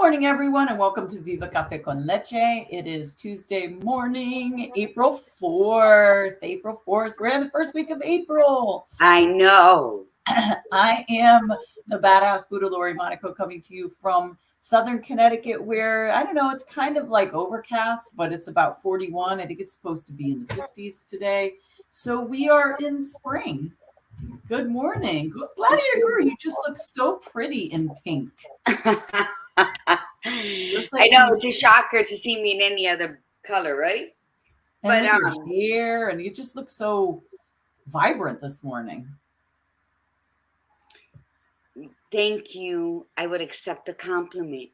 morning, everyone, and welcome to Viva Cafe con Leche. It is Tuesday morning, April 4th. April 4th. We're in the first week of April. I know. I am the badass Buddha Lori Monaco coming to you from Southern Connecticut, where, I don't know, it's kind of like overcast, but it's about 41. I think it's supposed to be in the 50s today. So we are in spring. Good morning. Glad you're here. You just look so pretty in pink. I know it's a shocker to see me in any other color, right? And your hair, and you just look so vibrant this morning. Thank you. I would accept the compliment.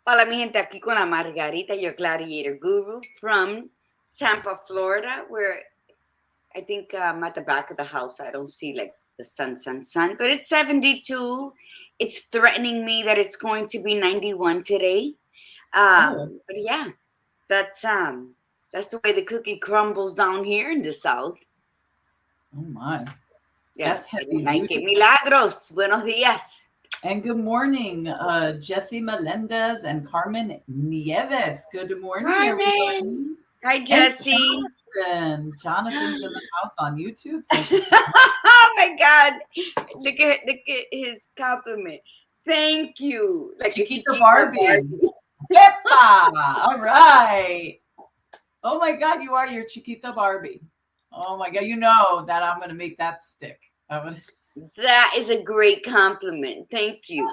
Hola, mi gente, aquí con la Margarita, your gladiator guru from Tampa, Florida, where I think I'm at the back of the house. I don't see like the sun, but it's 72. It's threatening me that it's going to be 91 today. But yeah, that's the way the cookie crumbles down here in the South. Oh my. Yeah, that's heavy. Que milagros. Buenos días. And good morning, Jesse Melendez and Carmen Nieves. Good morning, everybody. Hi, Jesse. Jonathan's in the house on YouTube. Thank you so much. Oh my God! Look at his compliment. Thank you. Like Chiquita Barbie. All right. Oh my God, you are your Chiquita Barbie. Oh my God, you know that I'm going to make that stick. That is a great compliment. Thank you.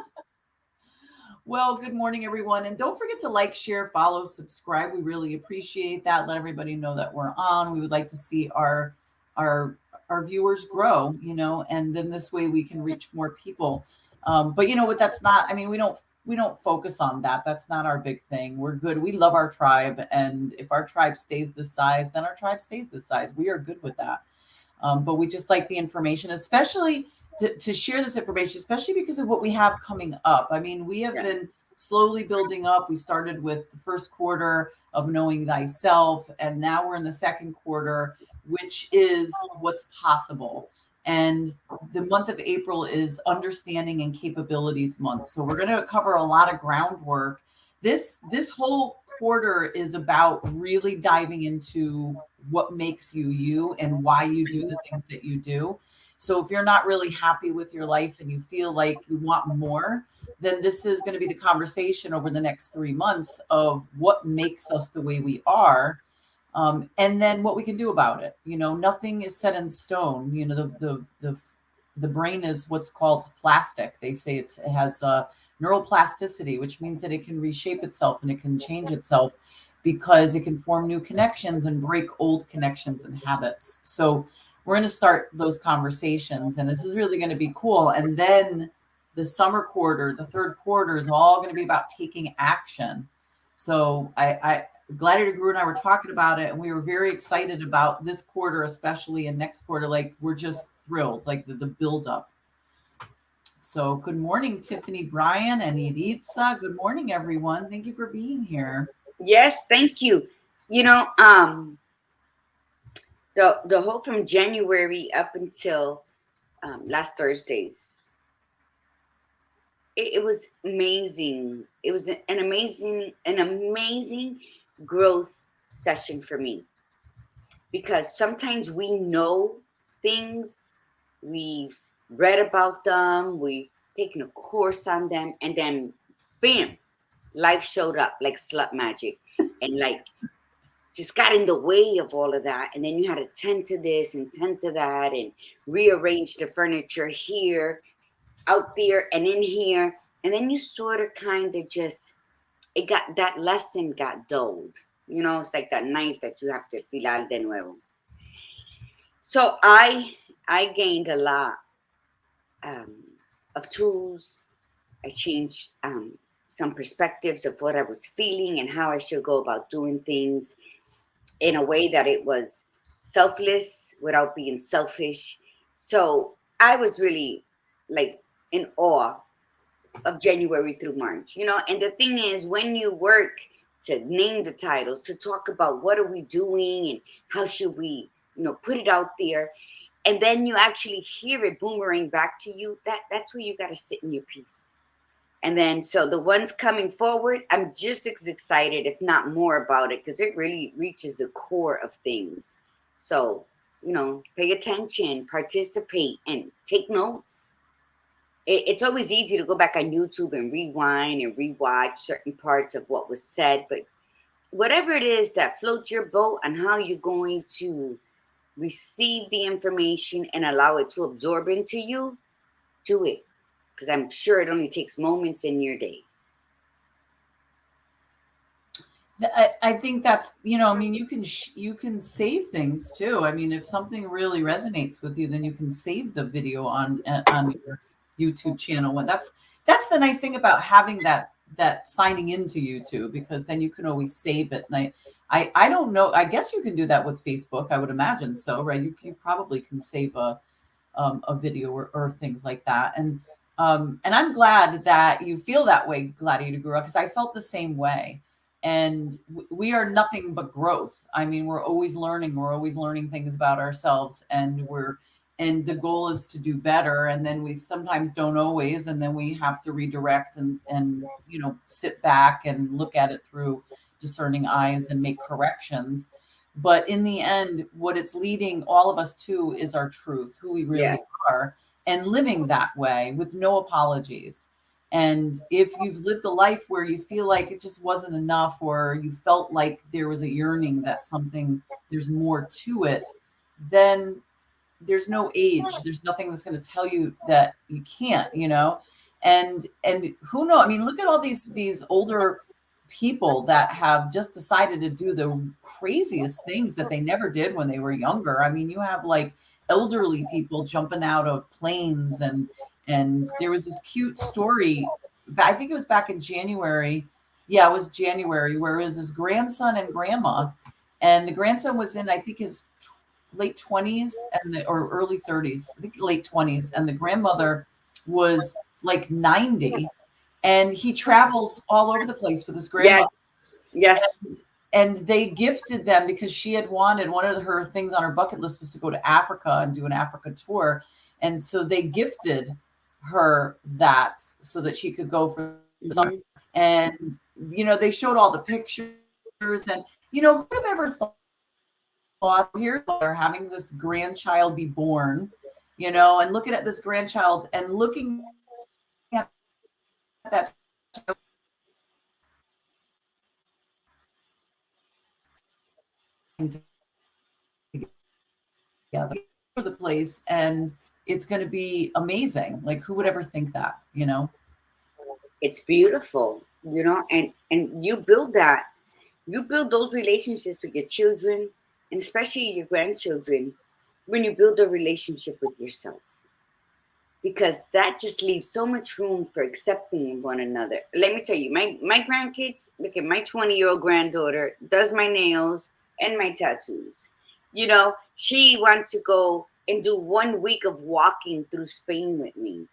Well, good morning, everyone. And don't forget to like, share, follow, subscribe. We really appreciate that. Let everybody know that we're on. We would like to see our viewers grow, and then this way we can reach more people. But you know what? That's not, I mean, we don't focus on that. That's not our big thing. We're good. We love our tribe. And if our tribe stays this size, then our tribe stays this size. We are good with that. But we just like the information, especially to share this information, especially because of what we have coming up. I mean, we have been slowly building up. We started with the first quarter of Knowing Thyself, and now we're in the second quarter, which is what's possible. And the month of April is Understanding and Capabilities Month. So we're going to cover a lot of groundwork. This whole quarter is about really diving into what makes you you and why you do the things that you do. So if you're not really happy with your life and you feel like you want more, then this is going to be the conversation over the next 3 months of what makes us the way we are. And then what we can do about it. Nothing is set in stone. The brain is what's called plastic. They say it has neuroplasticity, which means that it can reshape itself and it can change itself because it can form new connections and break old connections and habits. So we're going to start those conversations, and this is really going to be cool. And then the summer quarter, the third quarter, is all going to be about taking action. So Gladiator Guru and I were talking about it, and we were very excited about this quarter, especially, and next quarter. Like, we're just thrilled, like the buildup. So good morning, Tiffany, Brian, and Iritza. Good morning, everyone. Thank you for being here. Yes, thank you. The whole from January up until last Thursdays, it was amazing. It was an amazing growth session for me, because sometimes we know things, we've read about them, we've taken a course on them, and then bam, life showed up like slut magic and like just got in the way of all of that. And then you had to tend to this and tend to that and rearrange the furniture here, out there, and in here. And then you sort of kind of just, that lesson got dulled. It's like that knife that you have to filar de nuevo. So I gained a lot of tools. I changed some perspectives of what I was feeling and how I should go about doing things in a way that it was selfless without being selfish. So I was really like in awe of January through March, and the thing is, when you work to name the titles, to talk about what are we doing and how should we, put it out there, and then you actually hear it boomerang back to you, that's where you got to sit in your peace. And then, so the ones coming forward, I'm just as excited, if not more, about it, because it really reaches the core of things. So, pay attention, participate, and take notes. It's always easy to go back on YouTube and rewind and rewatch certain parts of what was said, but whatever it is that floats your boat on how you're going to receive the information and allow it to absorb into you, do it. Because I'm sure it only takes moments in your day. I think that's, I mean, you can save things too. I mean, if something really resonates with you, then you can save the video on your YouTube channel. And that's the nice thing about having that signing into YouTube, because then you can always save it. And I don't know. I guess you can do that with Facebook. I would imagine so, right? You probably can save a video or things like that. And I'm glad that you feel that way, Gladiator Guru, because I felt the same way. And we are nothing but growth. I mean, we're always learning. We're always learning things about ourselves, and the goal is to do better. And then we sometimes don't always, and then we have to redirect and sit back and look at it through discerning eyes and make corrections. But in the end, what it's leading all of us to is our truth, who we really are, and living that way with no apologies. And if you've lived a life where you feel like it just wasn't enough, or you felt like there was a yearning that there's more to it, then there's no age. There's nothing that's going to tell you that you can't, and who knows? I mean, look at all these older people that have just decided to do the craziest things that they never did when they were younger. I mean, you have like elderly people jumping out of planes, and there was this cute story, I think it was back in January. Yeah, it was January, where it was this grandson and grandma, and the grandson was in, I think, his late 20s or early 30s, I think late 20s, and the grandmother was like 90, and he travels all over the place with his grandmother. Yes. And they gifted them, because she had wanted, one of her things on her bucket list was to go to Africa and do an Africa tour. And so they gifted her that so that she could go for the summer. And, they showed all the pictures, and, who would have ever thought here they're having this grandchild be born, and looking at this grandchild and looking at that together for the place, and it's going to be amazing. Like, who would ever think that? It's beautiful, and you build those relationships with your children, and especially your grandchildren, when you build a relationship with yourself, because that just leaves so much room for accepting one another. Let me tell you, my grandkids, look at my 20-year-old granddaughter, does my nails and my tattoos. She wants to go and do 1 week of walking through Spain with me.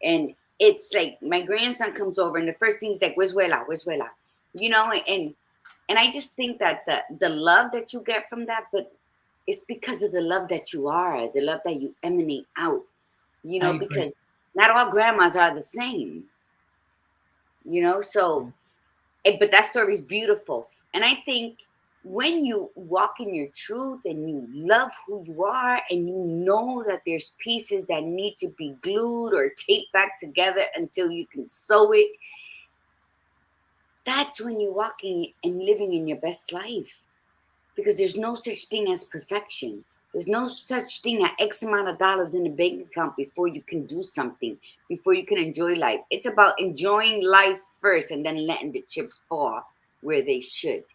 And it's like my grandson comes over, and the first thing he's like, "Where's Wela? Where's Wela?" And I just think that the love that you get from that, but it's because of the love that you are, the love that you emanate out, because not all grandmas are the same, so, but that story is beautiful. And I think when you walk in your truth and you love who you are, and you know that there's pieces that need to be glued or taped back together until you can sew it, that's when you're walking and living in your best life. Because there's no such thing as perfection. There's no such thing as X amount of dollars in the bank account before you can do something, before you can enjoy life. It's about enjoying life first and then letting the chips fall where they should.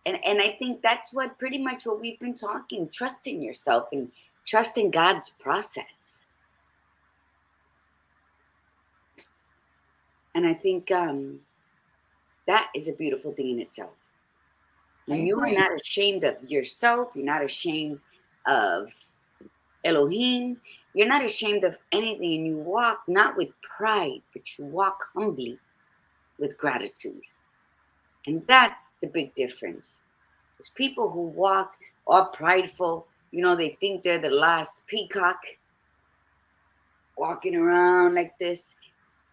And I think that's pretty much what we've been talking, trusting yourself and trusting God's process. And I think that is a beautiful thing in itself. When you are not ashamed of yourself, you're not ashamed of Elohim, you're not ashamed of anything, and you walk not with pride, but you walk humbly with gratitude. And that's the big difference. There's people who walk all prideful, they think they're the last peacock walking around like this.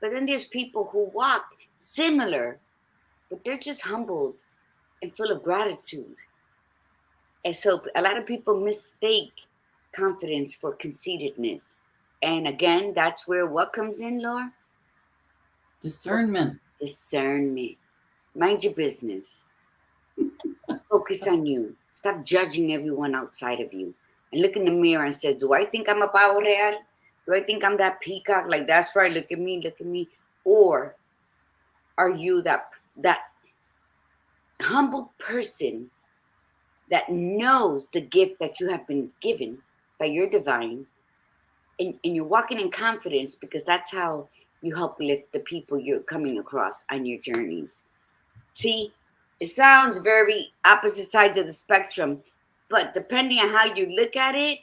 But then there's people who walk similar, but they're just humbled and full of gratitude. And so a lot of people mistake confidence for conceitedness. And again, that's where what comes in, Laura? Discernment. Discernment. Mind your business. Focus on you. Stop judging everyone outside of you. And look in the mirror and say, do I think I'm a pavo real? Do I think I'm that peacock? Like, that's right, look at me, look at me. Or are you that humble person that knows the gift that you have been given by your divine, and you're walking in confidence, because that's how you help lift the people you're coming across on your journeys. See, it sounds very opposite sides of the spectrum, but depending on how you look at it,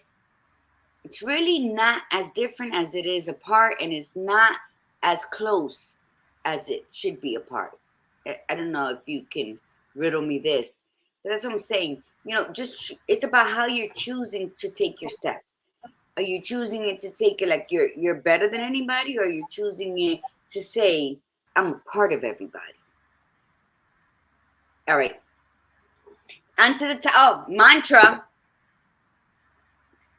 it's really not as different as it is apart, and it's not as close as it should be apart. I don't know if you can riddle me this, but that's what I'm saying. You know, just it's about how you're choosing to take your steps. Are you choosing it to take it like you're better than anybody, or are you choosing it to say, I'm a part of everybody? All right. On to the top. Oh, mantra.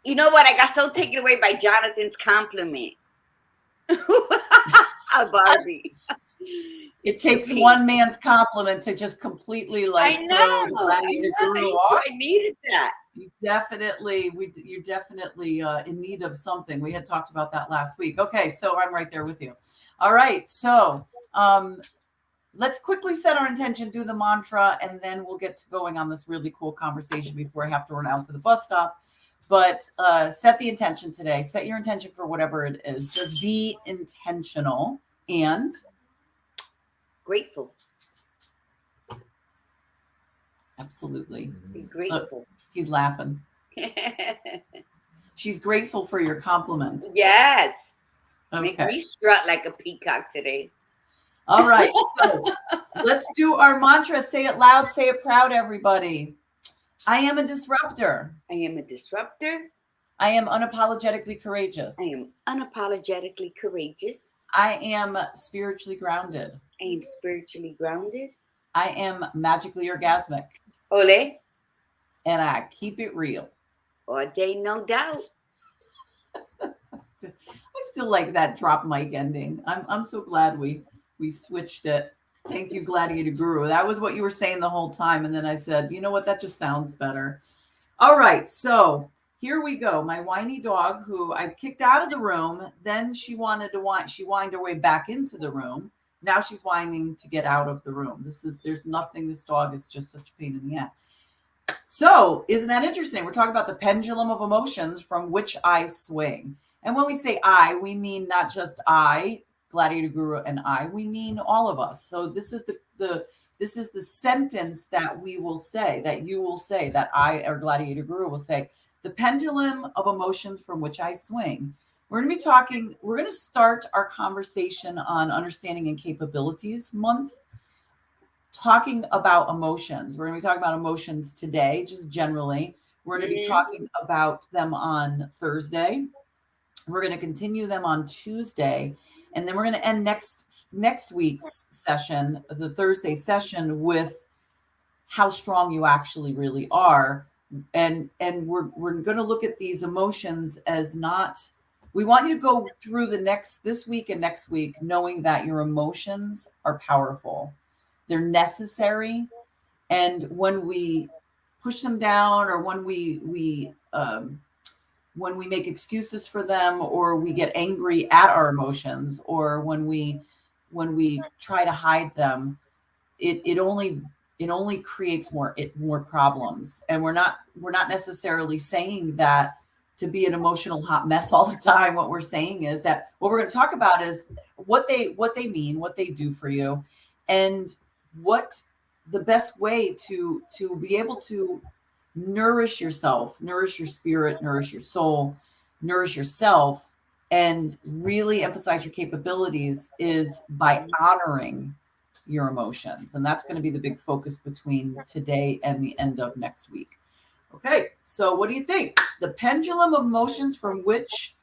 You know what? I got so taken away by Jonathan's compliment. Barbie. It takes one man's compliment to just completely like throw the gladiator guru off. I needed that. You're definitely in need of something. We had talked about that last week. Okay, so I'm right there with you. All right, so let's quickly set our intention, do the mantra, and then we'll get to going on this really cool conversation before I have to run out to the bus stop. But set the intention today. Set your intention for whatever it is. Just be intentional and grateful. Absolutely. Be grateful. Look, he's laughing. She's grateful for your compliment. Yes. Okay. Make me strut like a peacock today. All right. So let's do our mantra. Say it loud, say it proud, everybody. I am a disruptor. I am a disruptor. I am unapologetically courageous. I am unapologetically courageous. I am spiritually grounded. I am spiritually grounded. I am magically orgasmic. Ole. And I keep it real. All day, no doubt. I still like that drop mic ending. I'm so glad we switched it. Thank you, Gladiator Guru. That was what you were saying the whole time. And then I said, you know what? That just sounds better. All right. So here we go. My whiny dog, who I kicked out of the room. Then she whined her way back into the room. Now she's whining to get out of the room. There's nothing. This dog is just such a pain in the ass. So isn't that interesting? We're talking about the pendulum of emotions from which I swing. And when we say I, we mean not just I, Gladiator Guru, and I, we mean all of us. So this is the sentence that we will say, that you will say, that I or Gladiator Guru will say, the pendulum of emotions from which I swing. We're going to start our conversation on Understanding and Capabilities Month, talking about emotions. We're going to be talking about emotions today, just generally. We're going to be talking about them on Thursday. We're going to continue them on Tuesday. And then we're going to end next week's session, the Thursday session, with how strong you actually really are. And we're going to look at these emotions as not, we want you to go through this week and next week, knowing that your emotions are powerful. They're necessary. And when we push them down, or when we make excuses for them, or we get angry at our emotions, or when we try to hide them, it only creates more problems. And we're not necessarily saying that to be an emotional hot mess all the time. What we're saying is that what we're going to talk about is what they mean, what they do for you, and what the best way to be able to nourish yourself, nourish your spirit, nourish your soul, nourish yourself, and really emphasize your capabilities is by honoring your emotions. And that's going to be the big focus between today and the end of next week. Okay, so what do you think? The pendulum of emotions from which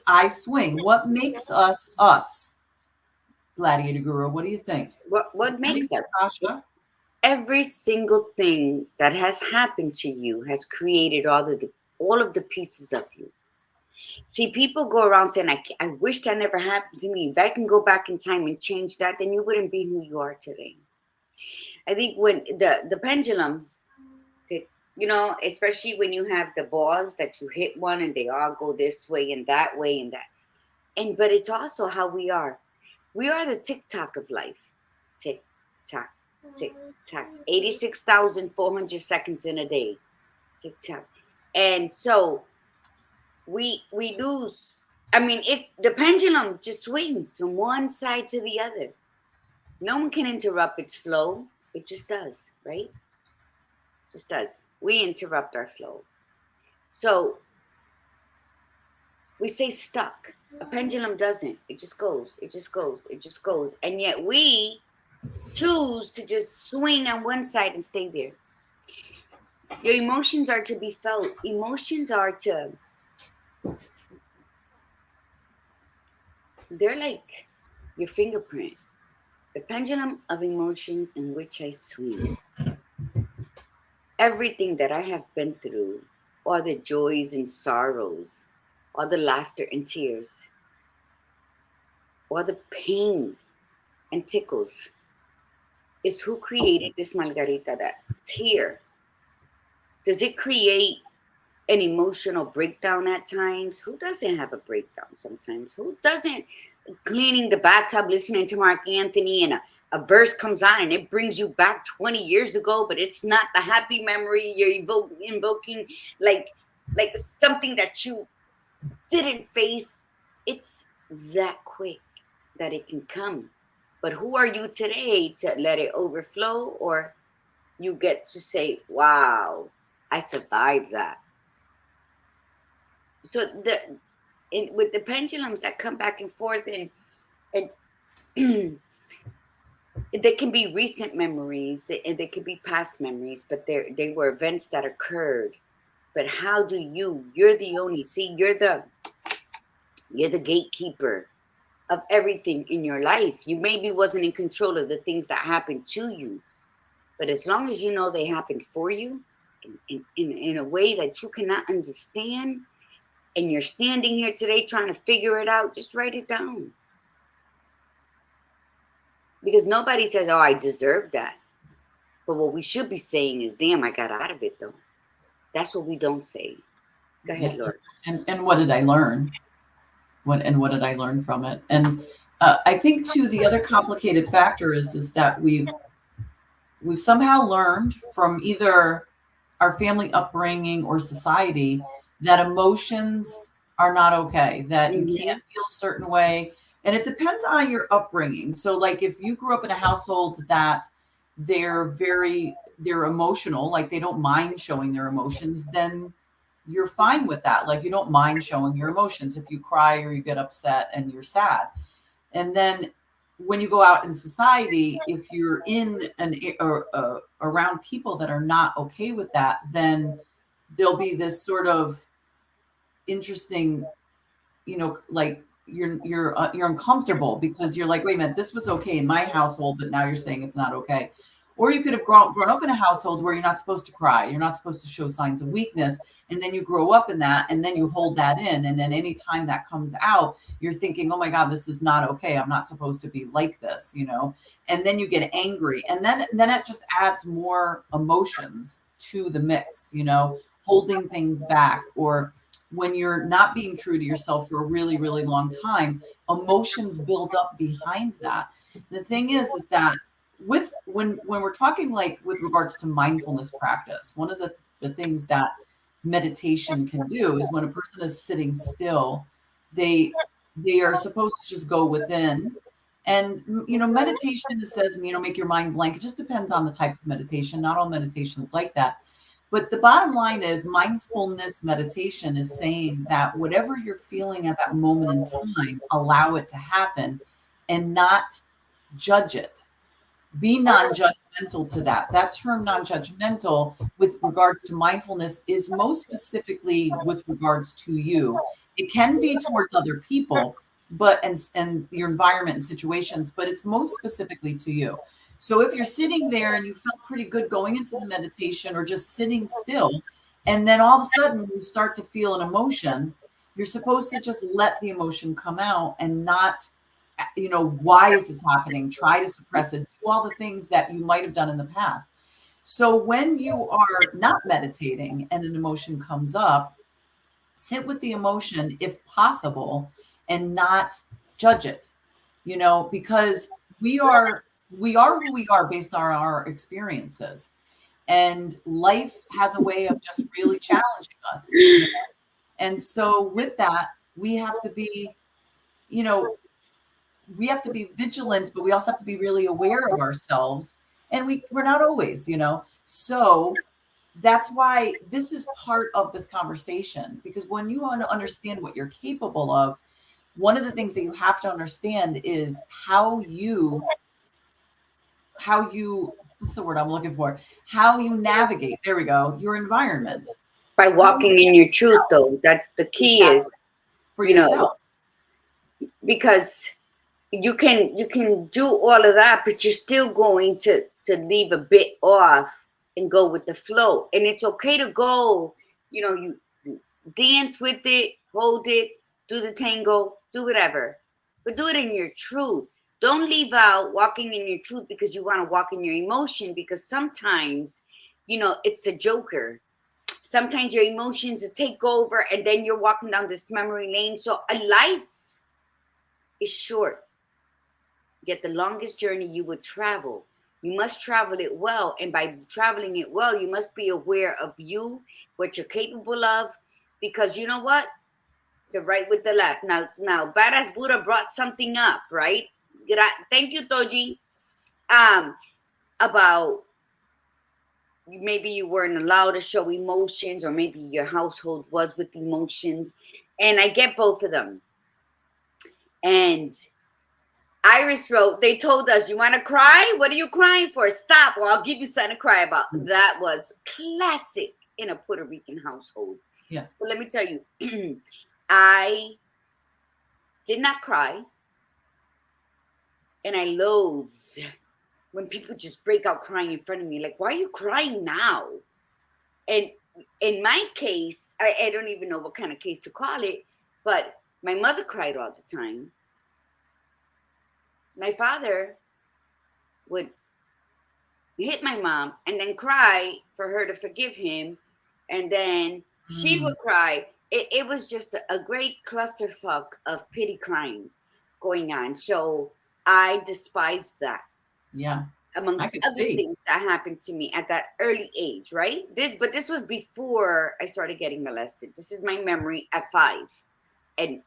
I swing. What makes us us? Gladiator Guru? What do you think? What What do you makes think, us? Sasha? Every single thing that has happened to you has created all of the pieces of you. See, people go around saying, I wish that never happened to me. If I can go back in time and change that, then you wouldn't be who you are today. I think when the pendulum, especially when you have the balls that you hit one and they all go this way and that way and that. But it's also how we are. We are the tick-tock of life. Tick-tock, tick-tock. 86,400 seconds in a day. Tick-tock. And so we lose. I mean, the pendulum just swings from one side to the other. No one can interrupt its flow. It just does, right? Just does. We interrupt our flow. So we stay stuck. A pendulum doesn't. It just goes. It just goes. It just goes. And yet we choose to just swing on one side and stay there. Your emotions are to be felt. Emotions are they're like your fingerprint. The pendulum of emotions in which I swing. Everything that I have been through, all the joys and sorrows, all the laughter and tears, all the pain and tickles, is who created this Margarita that's here. Does it create an emotional breakdown at times? Who doesn't have a breakdown sometimes? Who doesn't cleaning the bathtub, listening to Mark Anthony, and a verse comes on and it brings you back 20 years ago, but it's not the happy memory you're invoking like something that you didn't face. It's that quick that it can come. But who are you today to let it overflow, or you get to say, wow, I survived that. So with the pendulums that come back and forth, and they can be recent memories and they can be past memories, but they were events that occurred. But how do you're the only, see, you're the gatekeeper of everything in your life. You maybe wasn't in control of the things that happened to you, but as long as you know they happened for you in a way that you cannot understand, and you're standing here today trying to figure it out, just write it down. Because nobody says, oh, I deserve that. But what we should be saying is, damn, I got out of it, though. That's what we don't say. Go ahead, Lord. And what did I learn? What did I learn from it? And I think, too, the other complicated factor is that we've somehow learned from either our family upbringing or society that emotions are not okay, that you can't feel a certain way. And it depends on your upbringing. So like if you grew up in a household that they're emotional, like they don't mind showing their emotions, then you're fine with that. Like you don't mind showing your emotions if you cry or you get upset and you're sad. And then when you go out in society, if you're in around people that are not okay with that, then there'll be this sort of interesting, like you're uncomfortable because you're like, wait a minute, this was okay in my household, but now you're saying it's not okay. Or you could have grown up in a household where you're not supposed to cry, you're not supposed to show signs of weakness, and then you grow up in that, and then you hold that in, and then anytime that comes out, you're thinking, oh my God, this is not okay. I'm not supposed to be like this, and then you get angry, and then it just adds more emotions to the mix, holding things back, or when you're not being true to yourself for a really, really long time, emotions build up behind that. The thing is that when we're talking like with regards to mindfulness practice, one of the things that meditation can do is when a person is sitting still, they are supposed to just go within. And meditation says, make your mind blank. It just depends on the type of meditation. Not all meditation is like that. But the bottom line is mindfulness meditation is saying that whatever you're feeling at that moment in time, allow it to happen and not judge it. Be non-judgmental to that. That term non-judgmental with regards to mindfulness is most specifically with regards to you. It can be towards other people, but and your environment and situations, but it's most specifically to you. So if you're sitting there and you felt pretty good going into the meditation or just sitting still, and then all of a sudden you start to feel an emotion, you're supposed to just let the emotion come out and not, why is this happening? Try to suppress it, do all the things that you might have done in the past. So when you are not meditating and an emotion comes up, sit with the emotion if possible and not judge it, because we are who we are based on our experiences. And life has a way of just really challenging us. And so with that, we have to be, you know, we have to be vigilant, but we also have to be really aware of ourselves. And we're not always, So that's why this is part of this conversation, because when you want to understand what you're capable of, one of the things that you have to understand is how you what's the word I'm looking for? How you navigate, there we go, your environment. By walking in your truth, though, that the key is, for yourself. Because you can do all of that, but you're still going to leave a bit off and go with the flow. And it's okay to go, you dance with it, hold it, do the tango, do whatever, but do it in your truth. Don't leave out walking in your truth because you want to walk in your emotion, because sometimes, it's the joker. Sometimes your emotions will take over and then you're walking down this memory lane. So a life is short, yet the longest journey you would travel. You must travel it well. And by traveling it well, you must be aware of you, what you're capable of, because you know what? The right with the left. Now, Badass Buddha brought something up, right? Thank you, Toji. About maybe you weren't allowed to show emotions, or maybe your household was with emotions. And I get both of them. And Iris wrote, they told us, you want to cry? What are you crying for? Stop, or I'll give you something to cry about. That was classic in a Puerto Rican household. Yes. But let me tell you, I did not cry. And I loathe when people just break out crying in front of me. Like, why are you crying now? And in my case, I don't even know what kind of case to call it, but my mother cried all the time. My father would hit my mom and then cry for her to forgive him. And then she would cry. It was just a great clusterfuck of pity crying going on. So I despised that. Yeah. Amongst other things that happened to me at that early age, right? But this was before I started getting molested. This is my memory at 5 and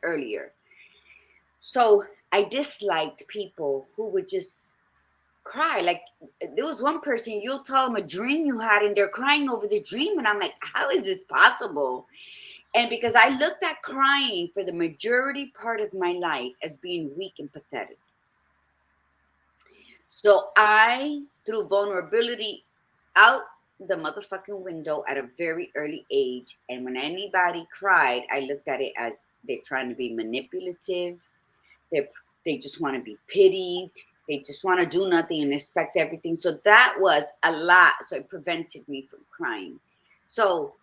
earlier. So I disliked people who would just cry. Like, there was one person, you'll tell them a dream you had and they're crying over the dream. And I'm like, how is this possible? And because I looked at crying for the majority part of my life as being weak and pathetic. So I threw vulnerability out the motherfucking window at a very early age. And when anybody cried, I looked at it as they're trying to be manipulative. They just want to be pitied. They just want to do nothing and expect everything. So that was a lot. So it prevented me from crying. So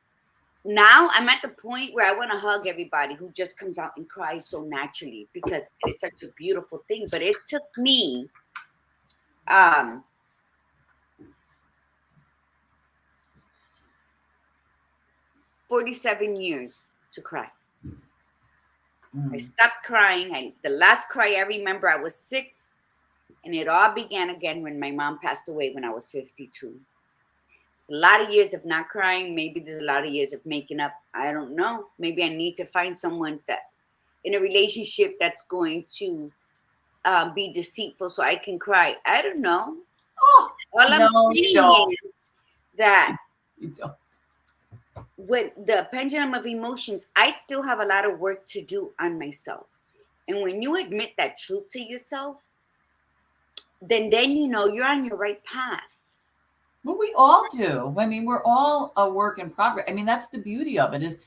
now I'm at the point where I want to hug everybody who just comes out and cries so naturally, because it is such a beautiful thing. But it took me 47 years to cry. I stopped crying. The last cry I remember, I was 6, and it all began again when my mom passed away when I was 52. It's a lot of years of not crying. Maybe there's a lot of years of making up. I don't know. Maybe I need to find someone that in a relationship that's going to be deceitful so I can cry. I don't know. All I'm saying is that with the pendulum of emotions, I still have a lot of work to do on myself. And when you admit that truth to yourself, then you know you're on your right path. Well, we all do. I mean, we're all a work in progress. I mean, that's the beauty of it is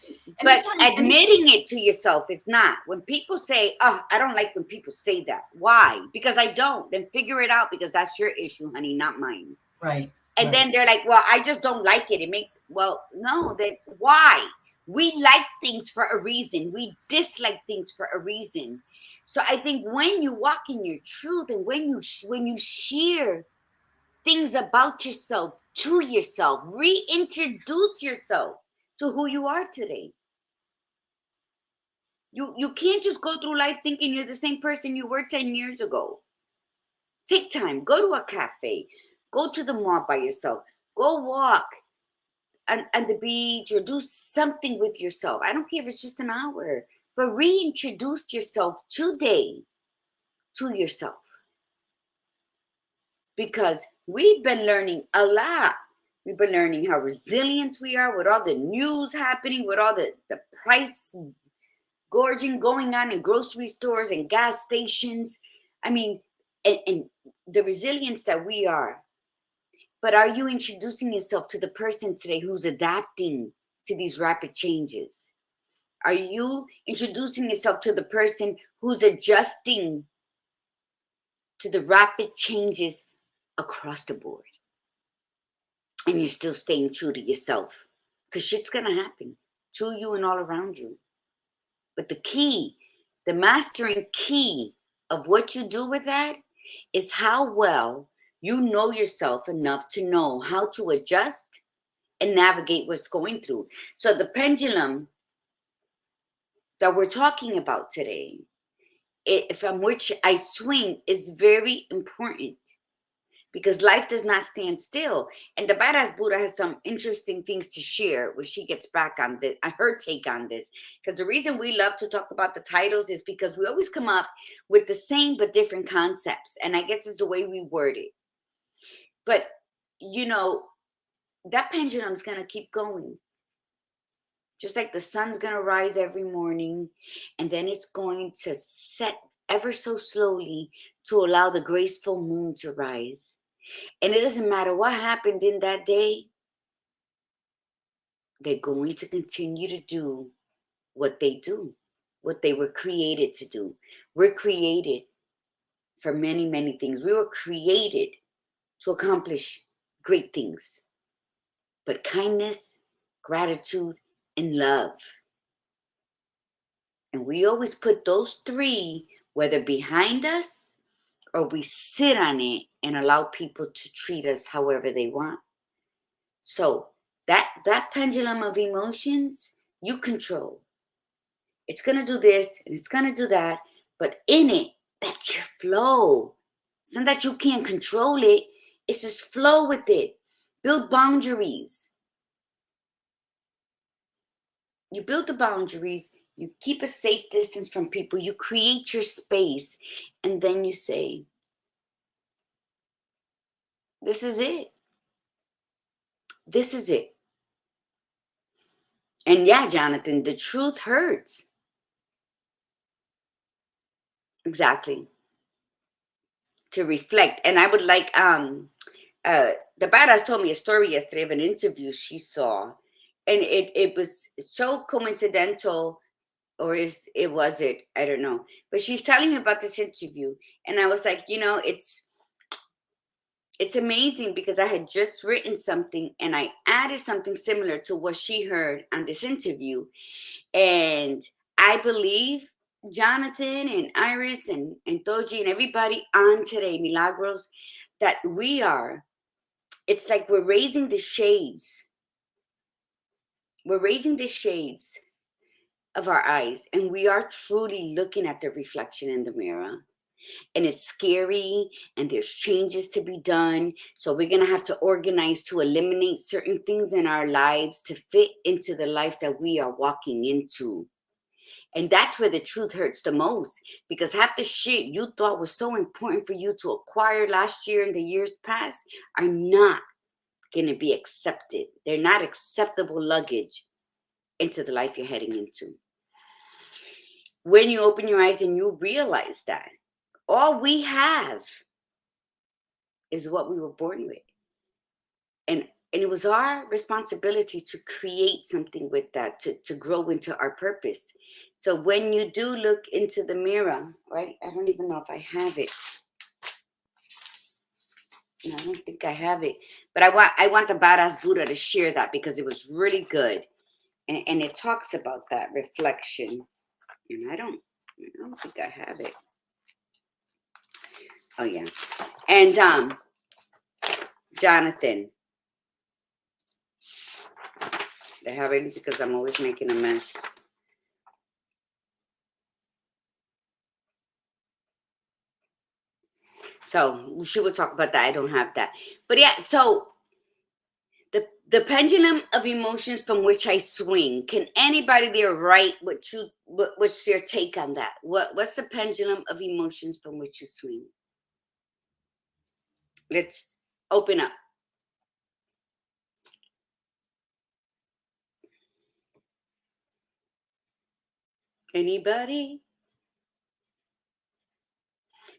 But any admitting it to yourself is not. When people say, oh, I don't like when people say that. Why? Because I don't. Then figure it out, because that's your issue, honey, not mine. right, And right. then they're like, well, I just don't like it. It makes, well, no, then why? We like things for a reason. We dislike things for a reason. So I think when you walk in your truth, and when you share things about yourself to yourself, reintroduce yourself to who you are today. You can't just go through life thinking you're the same person you were 10 years ago. Take time, go to a cafe, go to the mall by yourself, go walk on the beach, or do something with yourself. I don't care if it's just an hour, but reintroduce yourself today to yourself. Because we've been learning a lot. We've been learning how resilient we are with all the news happening, with all the price gorging going on in grocery stores and gas stations. I mean, and the resilience that we are. But are you introducing yourself to the person today who's adapting to these rapid changes? Are you introducing yourself to the person who's adjusting to the rapid changes across the board? And you're still staying true to yourself, because shit's gonna happen to you and all around you. But the key, the mastering key of what you do with that, is how well you know yourself enough to know how to adjust and navigate what's going through. So the pendulum that we're talking about today, from which I swing, is very important, because life does not stand still. And the badass Buddha has some interesting things to share when she gets back on this, her take on this. Because the reason we love to talk about the titles is because we always come up with the same but different concepts. And I guess it's the way we word it. But, you know, that pendulum's going to keep going. Just like the sun's going to rise every morning, and then it's going to set ever so slowly to allow the graceful moon to rise. And it doesn't matter what happened in that day, they're going to continue to do what they do, what they were created to do. We're created for many, many things. We were created to accomplish great things. But kindness, gratitude, and love. And we always put those three, whether behind us or we sit on it and allow people to treat us however they want. So that pendulum of emotions, you control. It's going to do this and it's going to do that. But in it, that's your flow. It's not that you can't control it. It's just flow with it. Build boundaries. You build the boundaries. You keep a safe distance from people. You create your space. And then you say, this is it. This is it. And yeah, Jonathan, the truth hurts. Exactly. To reflect. And I would like, the badass told me a story yesterday of an interview she saw. And it was so coincidental, or was it? I don't know. But she's telling me about this interview. And I was like, it's amazing, because I had just written something and I added something similar to what she heard on this interview. And I believe Jonathan and Iris and Toji and everybody on today, Milagros, that it's like we're raising the shades. We're raising the shades of our eyes, and we are truly looking at the reflection in the mirror. And it's scary, and there's changes to be done. So we're going to have to organize to eliminate certain things in our lives to fit into the life that we are walking into. And that's where the truth hurts the most, because half the shit you thought was so important for you to acquire last year and the years past are not going to be accepted. They're not acceptable luggage into the life you're heading into. When you open your eyes and you realize that all we have is what we were born with. and it was our responsibility to create something with that, to grow into our purpose. So when you do look into the mirror, right? I don't even know if I have it. No, I don't think I have it. But I want the Badass Buddha to share that because it was really good. And it talks about that reflection. And I don't think I have it. Oh yeah. And Jonathan. I have it because I'm always making a mess. So she will talk about that. I don't have that. But yeah, so the pendulum of emotions from which I swing. Can anybody there write what's your take on that? What's the pendulum of emotions from which you swing? Let's open up. Anybody?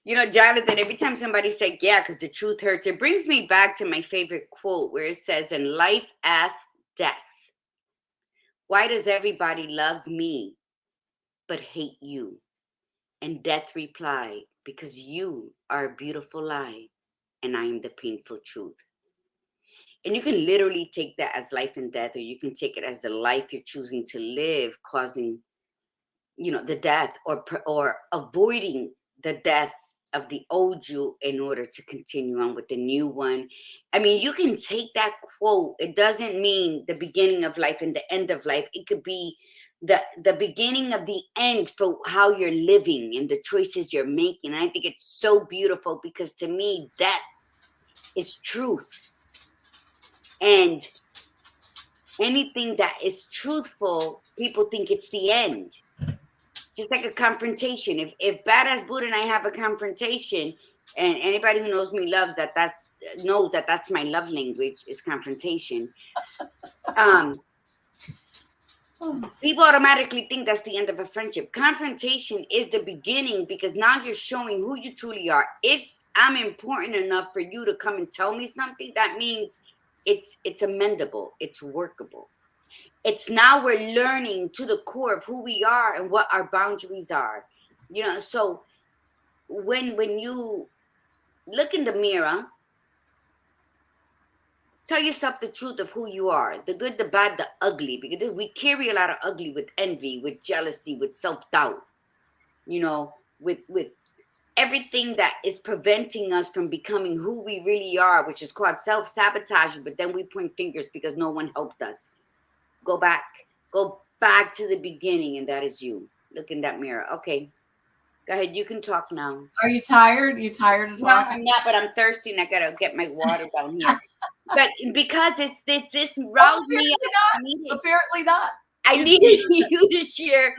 You know, Jonathan, every time somebody said, yeah, because the truth hurts, it brings me back to my favorite quote where it says, in life as death, why does everybody love me but hate you? And death replied, because you are a beautiful lie and I am the painful truth. And you can literally take that as life and death, or you can take it as the life you're choosing to live, causing, the death, or avoiding the death of the old you in order to continue on with the new one. I mean, you can take that quote. It doesn't mean the beginning of life and the end of life. It could be the beginning of the end for how you're living and the choices you're making. And I think it's so beautiful because to me, that is truth. And anything that is truthful, people think it's the end. Just like a confrontation. If Badass Buddha and I have a confrontation, and anybody who knows me knows that that's my love language is confrontation. People automatically think that's the end of a friendship. Confrontation is the beginning because now you're showing who you truly are. If I'm important enough for you to come and tell me something, that means it's amendable, it's workable. It's now we're learning to the core of who we are and what our boundaries are. So when you look in the mirror, tell yourself the truth of who you are, the good, the bad, the ugly, because we carry a lot of ugly with envy, with jealousy, with self-doubt, with everything that is preventing us from becoming who we really are, which is called self-sabotage. But then we point fingers because no one helped us. Go back to the beginning, and that is you. Look in that mirror. Okay, go ahead. You can talk now. Are you tired? You tired of No, talking? I'm not, but I'm thirsty and I gotta get my water down here. But because it's just roused me up. Apparently not. I needed you to share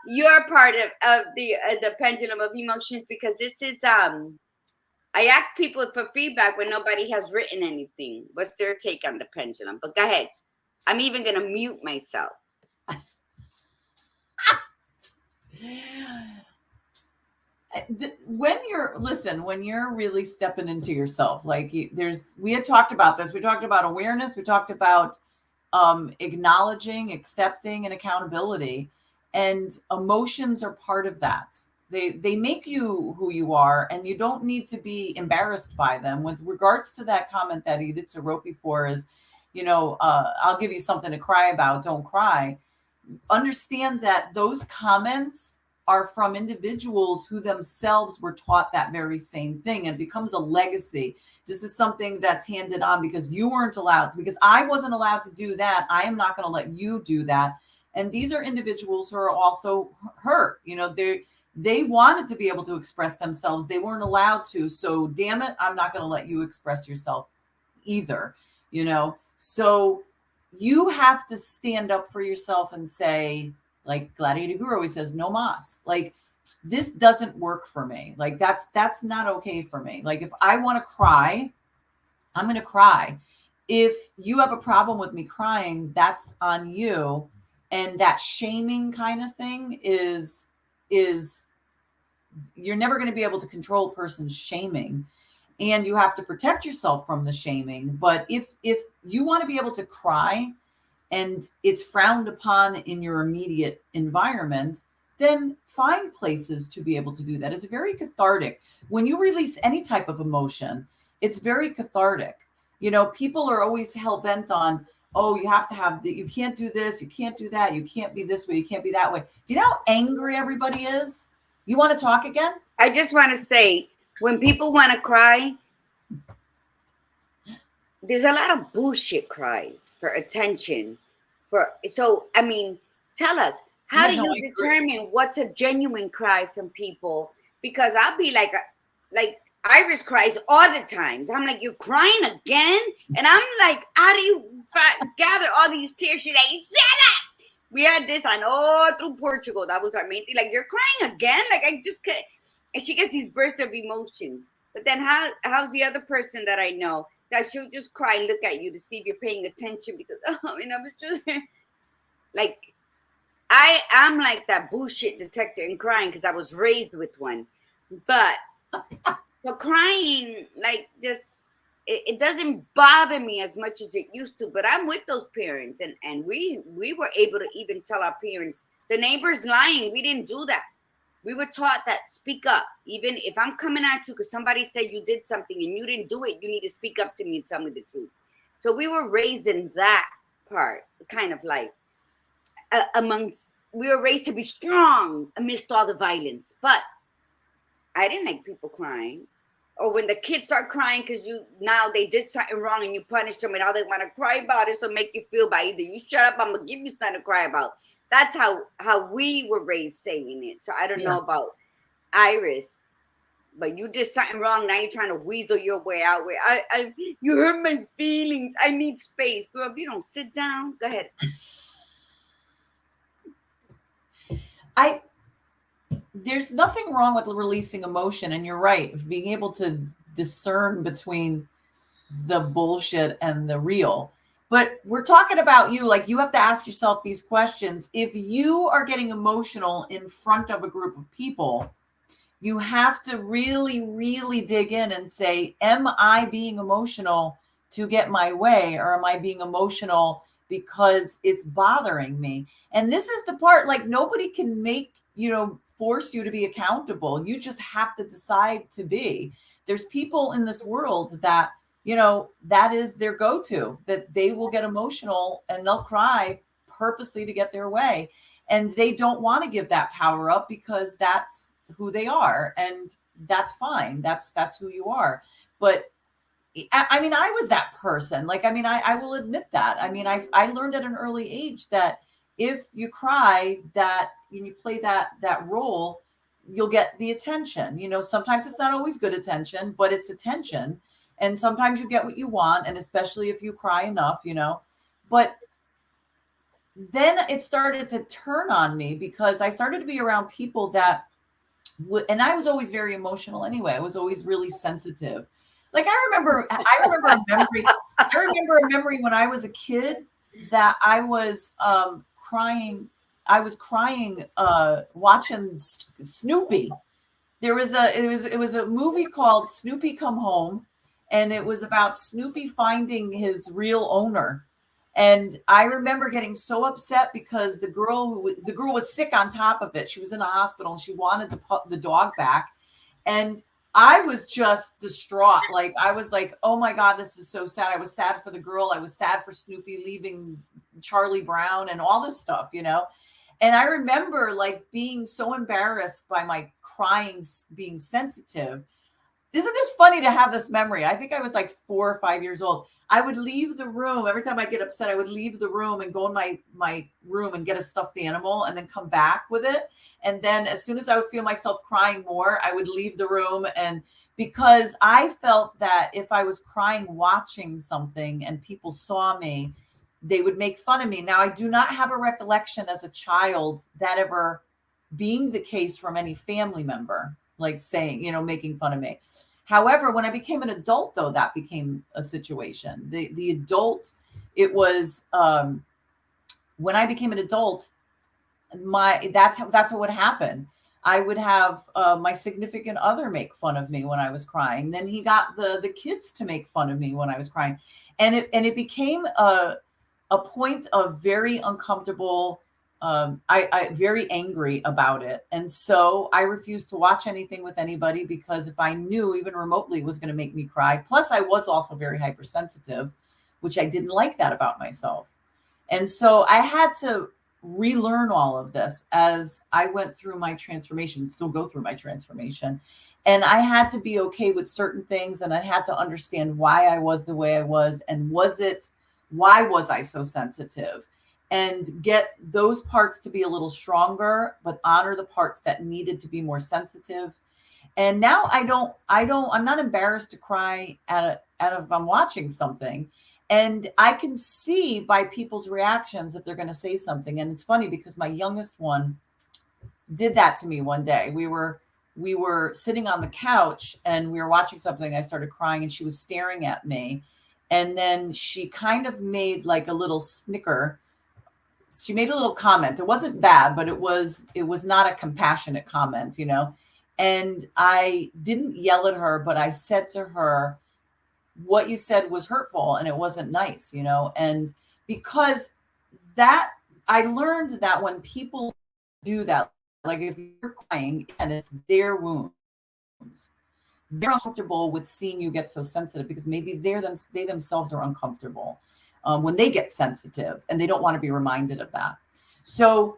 your part of the pendulum of emotions, because this is I ask people for feedback when nobody has written anything. What's their take on the pendulum? But go ahead. I'm even gonna mute myself. When you're really stepping into yourself, like we had talked about this. We talked about awareness. We talked about acknowledging, accepting, and accountability. And emotions are part of that. They make you who you are, and you don't need to be embarrassed by them. With regards to that comment that Edith wrote before is, I'll give you something to cry about, don't cry. Understand that those comments are from individuals who themselves were taught that very same thing, and becomes a legacy. This is something that's handed on because you weren't allowed to, because I wasn't allowed to do that. I am not going to let you do that. And these are individuals who are also hurt. They wanted to be able to express themselves. They weren't allowed to. So damn it, I'm not going to let you express yourself either. So you have to stand up for yourself and say, like Gladiator Guru always says, no mas. Like, this doesn't work for me. Like, that's not okay for me. Like, if I want to cry, I'm going to cry. If you have a problem with me crying, that's on you. And that shaming kind of thing is you're never going to be able to control a person's shaming. and you have to protect yourself from the shaming. But if you want to be able to cry and it's frowned upon in your immediate environment, then find places to be able to do that. It's very cathartic. When you release any type of emotion, it's very cathartic. You know, people are always hell-bent on, oh, you have to have that, you can't do this, you can't do that, you can't be this way, you can't be that way. Do you know how angry everybody is? You want to talk again? I just want to say, when people want to cry, there's a lot of bullshit cries for attention. So I mean, tell us, how do you determine what's a genuine cry from people? Because I'll be like Iris cries all the time. I'm like, you're crying again? And I'm like, how do you gather all these tears? She's like, shut up. We had this on all through Portugal. That was our main thing. Like, you're crying again? Like, I just can't. And she gets these bursts of emotions. But then how's the other person that I know that she'll just cry and look at you to see if you're paying attention? Because, I mean, I was just like, I'm like that bullshit detector in crying because I was raised with one. But so crying, like, just, it doesn't bother me as much as it used to. But I'm with those parents, and we were able to even tell our parents, the neighbor's lying. We didn't do that. We were taught that speak up. Even if I'm coming at you because somebody said you did something and you didn't do it, you need to speak up to me and tell me the truth. So we were raised in that part, kind of like we were raised to be strong amidst all the violence. But I didn't like people crying. Or when the kids start crying because now they did something wrong and you punish them and now they want to cry about it, so make you feel bad. Either you shut up, I'm going to give you something to cry about. That's how we were raised saying it. So I don't know about Iris, but you did something wrong. Now you're trying to weasel your way out. You hurt my feelings. I need space. Girl, if you don't sit down, go ahead. There's nothing wrong with releasing emotion. And you're right. Being able to discern between the bullshit and the real. But we're talking about you. Like, you have to ask yourself these questions. If you are getting emotional in front of a group of people, you have to really, really dig in and say, am I being emotional to get my way? Or am I being emotional because it's bothering me? And this is the part, like, nobody can make, force you to be accountable. You just have to decide to be. There's people in this world that, that is their go-to, that they will get emotional and they'll cry purposely to get their way. And they don't want to give that power up because that's who they are. And that's fine. That's who you are. But I mean, I was that person. Like, I mean, I will admit that. I mean, I learned at an early age that if you cry, that when you play that role, you'll get the attention. Sometimes it's not always good attention, but it's attention. And sometimes you get what you want. And especially if you cry enough, but then it started to turn on me because I started to be around people that and I was always very emotional anyway. I was always really sensitive. Like, I remember a memory when I was a kid that I was crying. I was crying watching Snoopy. It was a movie called Snoopy Come Home, and it was about Snoopy finding his real owner. And I remember getting so upset because the girl was sick on top of it. She was in the hospital and she wanted the dog back. And I was just distraught. Like, I was like, oh my God, this is so sad. I was sad for the girl. I was sad for Snoopy leaving Charlie Brown and all this stuff, And I remember, like, being so embarrassed by my crying, being sensitive. Isn't this funny to have this memory? I think I was like 4 or 5 years old. I would leave the room. Every time I get upset, I would leave the room and go in my room and get a stuffed animal and then come back with it. And then as soon as I would feel myself crying more, I would leave the room. And because I felt that if I was crying watching something and people saw me, they would make fun of me. Now, I do not have a recollection as a child that ever being the case from any family member, like saying, making fun of me. However, when I became an adult, though, that became a situation. The adult, it was when I became an adult, that's what would happen. I would have my significant other make fun of me when I was crying. Then he got the kids to make fun of me when I was crying, and it became a point of very uncomfortable. I very angry about it, and so I refused to watch anything with anybody, because if I knew even remotely it was going to make me cry. Plus, I was also very hypersensitive, which I didn't like that about myself. And so I had to relearn all of this as I went through my transformation, still go through my transformation. And I had to be okay with certain things, and I had to understand why I was the way I was, and why was I so sensitive, and get those parts to be a little stronger, but honor the parts that needed to be more sensitive. And now I'm not embarrassed to cry if I'm watching something. And I can see by people's reactions if they're going to say something. And it's funny because my youngest one did that to me one day. We were sitting on the couch and we were watching something. I started crying and she was staring at me. And then she kind of made like a little snicker. She made a little comment. It wasn't bad, but it was not a compassionate comment, you know. And I didn't yell at her, but I said to her, what you said was hurtful and it wasn't nice, you know. And because that, I learned that when people do that, like if you're crying and it's their wounds, they're uncomfortable with seeing you get so sensitive, because maybe they themselves are uncomfortable when they get sensitive, and they don't want to be reminded of that. So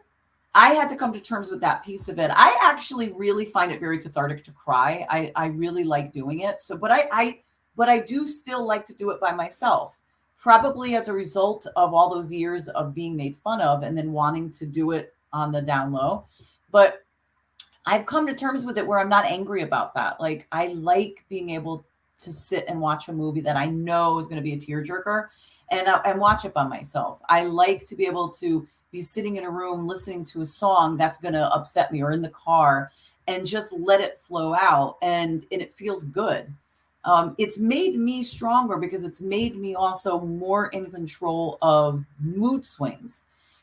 I had to come to terms with that piece of it. I actually really find it very cathartic to cry. I really like doing it. So, but I do still like to do it by myself, probably as a result of all those years of being made fun of and then wanting to do it on the down low. But I've come to terms with it where I'm not angry about that. Like, I like being able to sit and watch a movie that I know is going to be a tearjerker, and watch it by myself. I like to be able to be sitting in a room listening to a song that's going to upset me, or in the car, and just let it flow out. And it feels good. It's made me stronger because it's made me also more in control of mood swings.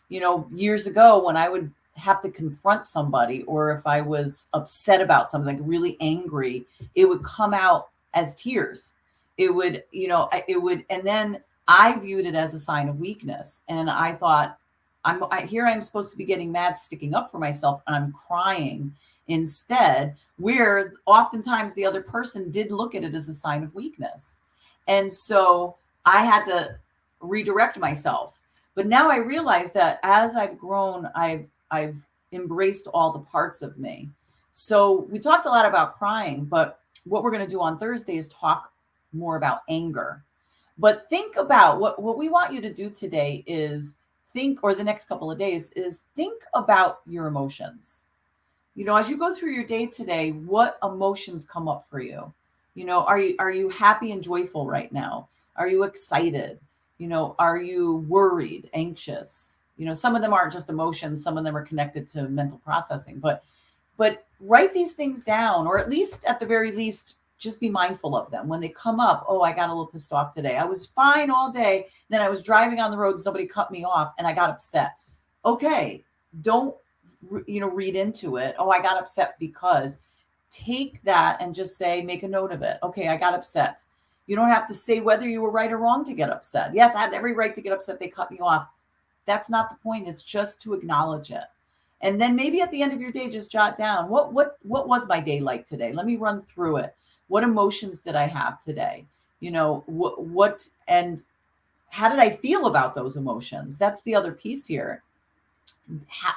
You know, years ago when I would have to confront somebody, or if I was upset about something, like really angry, it would come out as tears. It would, you know, it would, and then I viewed it as a sign of weakness. And I thought, I'm supposed to be getting mad, sticking up for myself, and I'm crying instead, where oftentimes the other person did look at it as a sign of weakness. And so I had to redirect myself. But now I realize that as I've grown, I've embraced all the parts of me. So we talked a lot about crying, but what we're going to do on Thursday is talk more about anger. But think about what we want you to do today is think, or the next couple of days, is think about your emotions. You know, as you go through your day today, what emotions come up for you? You know, are you happy and joyful right now? Are you excited? You know, are you worried, anxious? You know, some of them aren't just emotions, some of them are connected to mental processing, but write these things down, or at least at the very least, just be mindful of them when they come up. Oh, I got a little pissed off today. I was fine all day. Then I was driving on the road and somebody cut me off and I got upset. Okay, don't read into it. Oh, I got upset because. Take that and just say, make a note of it. Okay, I got upset. You don't have to say whether you were right or wrong to get upset. Yes, I had every right to get upset. They cut me off. That's not the point. It's just to acknowledge it. And then maybe at the end of your day, just jot down what was my day like today? Let me run through it. What emotions did I have today? You know, what and how did I feel about those emotions? That's the other piece here.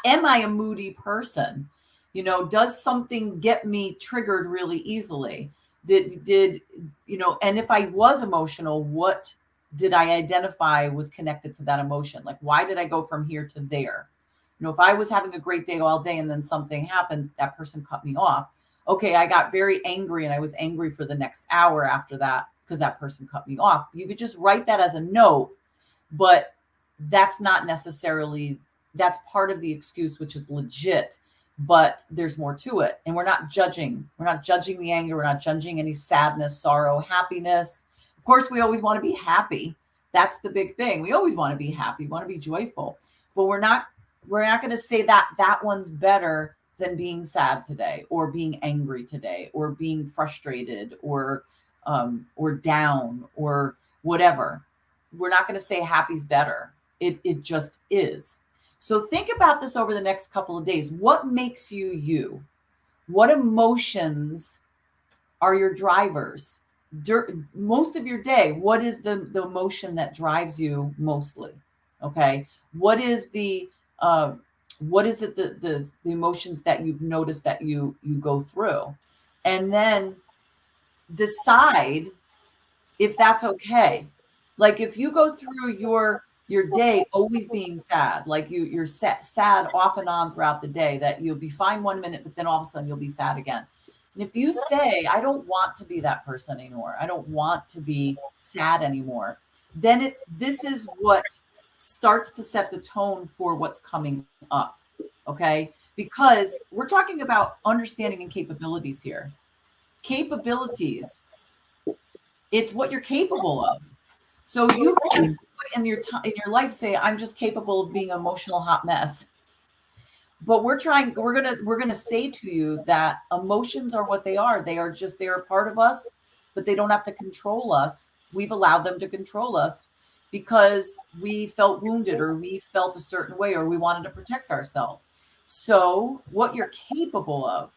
Am I a moody person? You know, does something get me triggered really easily? Did you know, and if I was emotional, what did I identify was connected to that emotion? Like, why did I go from here to there? You know, if I was having a great day all day and then something happened, that person cut me off. Okay, I got very angry and I was angry for the next hour after that because that person cut me off. You could just write that as a note, but that's not necessarily, that's part of the excuse, which is legit, but there's more to it. And we're not judging. We're not judging the anger. We're not judging any sadness, sorrow, happiness. Of course, we always want to be happy. That's the big thing. We always want to be happy, want to be joyful, but we're not going to say that one's better than being sad today, or being angry today, or being frustrated, or down, or whatever. We're not going to say happy's better. It just is. So think about this over the next couple of days. What makes you you? What emotions are your drivers? Most of your day, what is the emotion that drives you mostly? Okay. What is the what is it, the emotions that you've noticed that you go through? And then decide if that's okay. Like if you go through your day always being sad, like you're sad off and on throughout the day, that you'll be fine 1 minute, but then all of a sudden you'll be sad again. And if you say, I don't want to be that person anymore, I don't want to be sad anymore, then this is what starts to set the tone for what's coming up. Okay. Because we're talking about understanding and capabilities here. Capabilities, it's what you're capable of. So you can't in your life say, I'm just capable of being an emotional hot mess. But we're gonna say to you that emotions are what they are. They are a part of us, but they don't have to control us. We've allowed them to control us because we felt wounded, or we felt a certain way, or we wanted to protect ourselves. So what you're capable of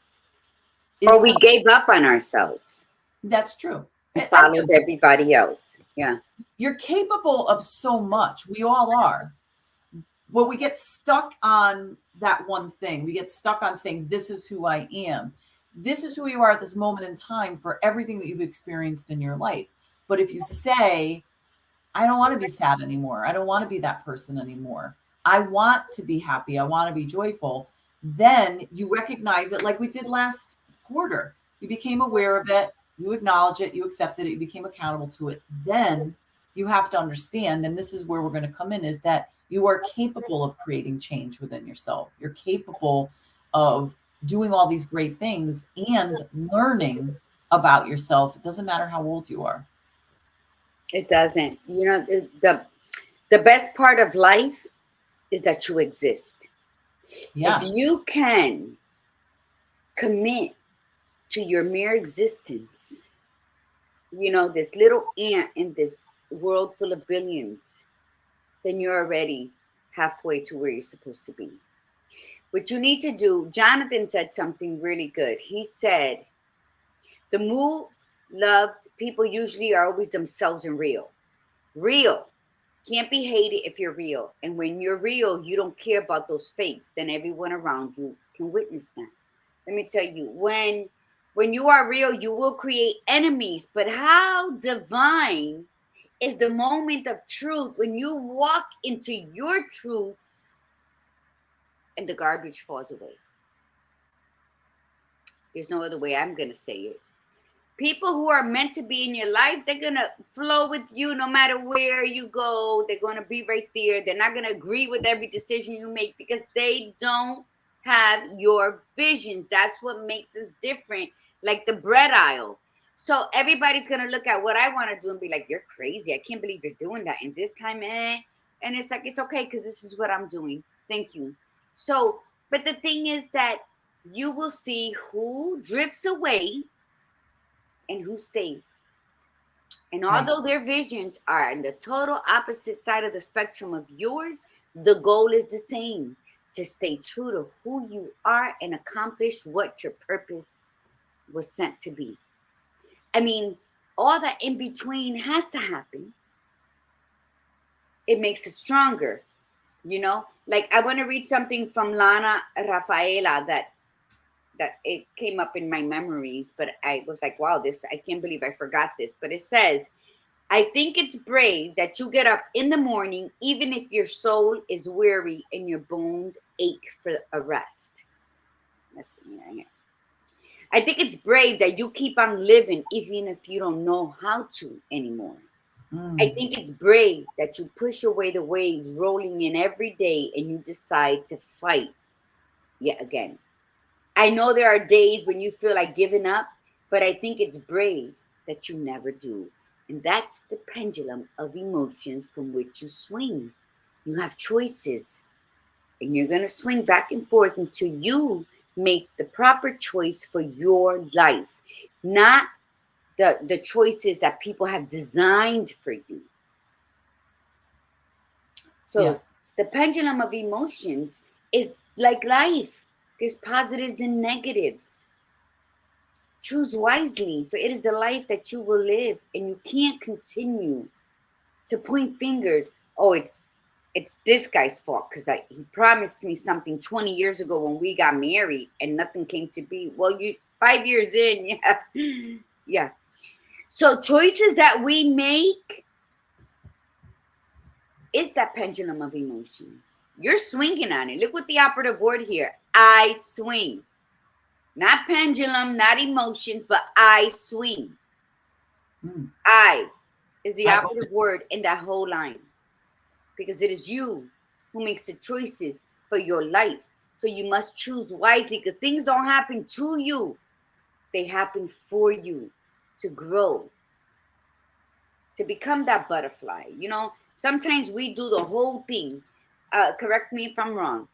is, or we gave up on ourselves that's true. and followed everybody else. Yeah. You're capable of so much. We all are. But we get stuck on that one thing. We get stuck on saying, this is who I am. This is who you are at this moment in time for everything that you've experienced in your life. But if you say, I don't want to be sad anymore, I don't want to be that person anymore, I want to be happy, I want to be joyful, then you recognize it, like we did last quarter. You became aware of it, you acknowledge it, you accepted it, you became accountable to it. Then you have to understand, and this is where we're going to come in, is that you are capable of creating change within yourself. You're capable of doing all these great things and learning about yourself. It doesn't matter how old you are. It doesn't. You know, the best part of life is that you exist. Yes. If you can commit to your mere existence, you know, this little ant in this world full of billions, then you're already halfway to where you're supposed to be. What you need to do, Jonathan said something really good. He said, the move loved people usually are always themselves and real. Real. Can't be hated if you're real. And when you're real, you don't care about those fakes. Then everyone around you can witness them. Let me tell you, when you are real, you will create enemies. But how divine is the moment of truth when you walk into your truth and the garbage falls away. There's no other way I'm going to say it. People who are meant to be in your life, they're going to flow with you no matter where you go. They're going to be right there. They're not going to agree with every decision you make because they don't have your visions. That's what makes us different, like the bread aisle. So everybody's going to look at what I want to do and be like, you're crazy. I can't believe you're doing that. And this time, and it's like, it's okay because this is what I'm doing. Thank you. So, but the thing is that you will see who drifts away and who stays. And although their visions are on the total opposite side of the spectrum of yours, the goal is the same: to stay true to who you are and accomplish what your purpose was sent to be. I mean, all that in between has to happen. It makes it stronger, you know? Like, I want to read something from Lana Rafaela that it came up in my memories, but I was like, wow, I can't believe I forgot this. But it says, I think it's brave that you get up in the morning, even if your soul is weary and your bones ache for a rest. I think it's brave that you keep on living, even if you don't know how to anymore. I think it's brave that you push away the waves rolling in every day and you decide to fight yet again. I know there are days when you feel like giving up, but I think it's brave that you never do. And that's the pendulum of emotions from which you swing. You have choices, and you're going to swing back and forth until you make the proper choice for your life, not the choices that people have designed for you. So Yes. the pendulum of emotions is like life. There's positives and negatives. Choose wisely, for it is the life that you will live, and you can't continue to point fingers. Oh, it's this guy's fault because he promised me something 20 years ago when we got married and nothing came to be. Well, you 5 years in, yeah. Yeah. So choices that we make is that pendulum of emotions. You're swinging on it. Look what the operative word here. I swing. Not pendulum, not emotions, but I swing. Mm. I is the I own it. operative word in that whole line, because it is you who makes the choices for your life. So you must choose wisely, because things don't happen to you. They happen for you to grow, to become that butterfly. Sometimes we do the whole thing. Correct me if I'm wrong.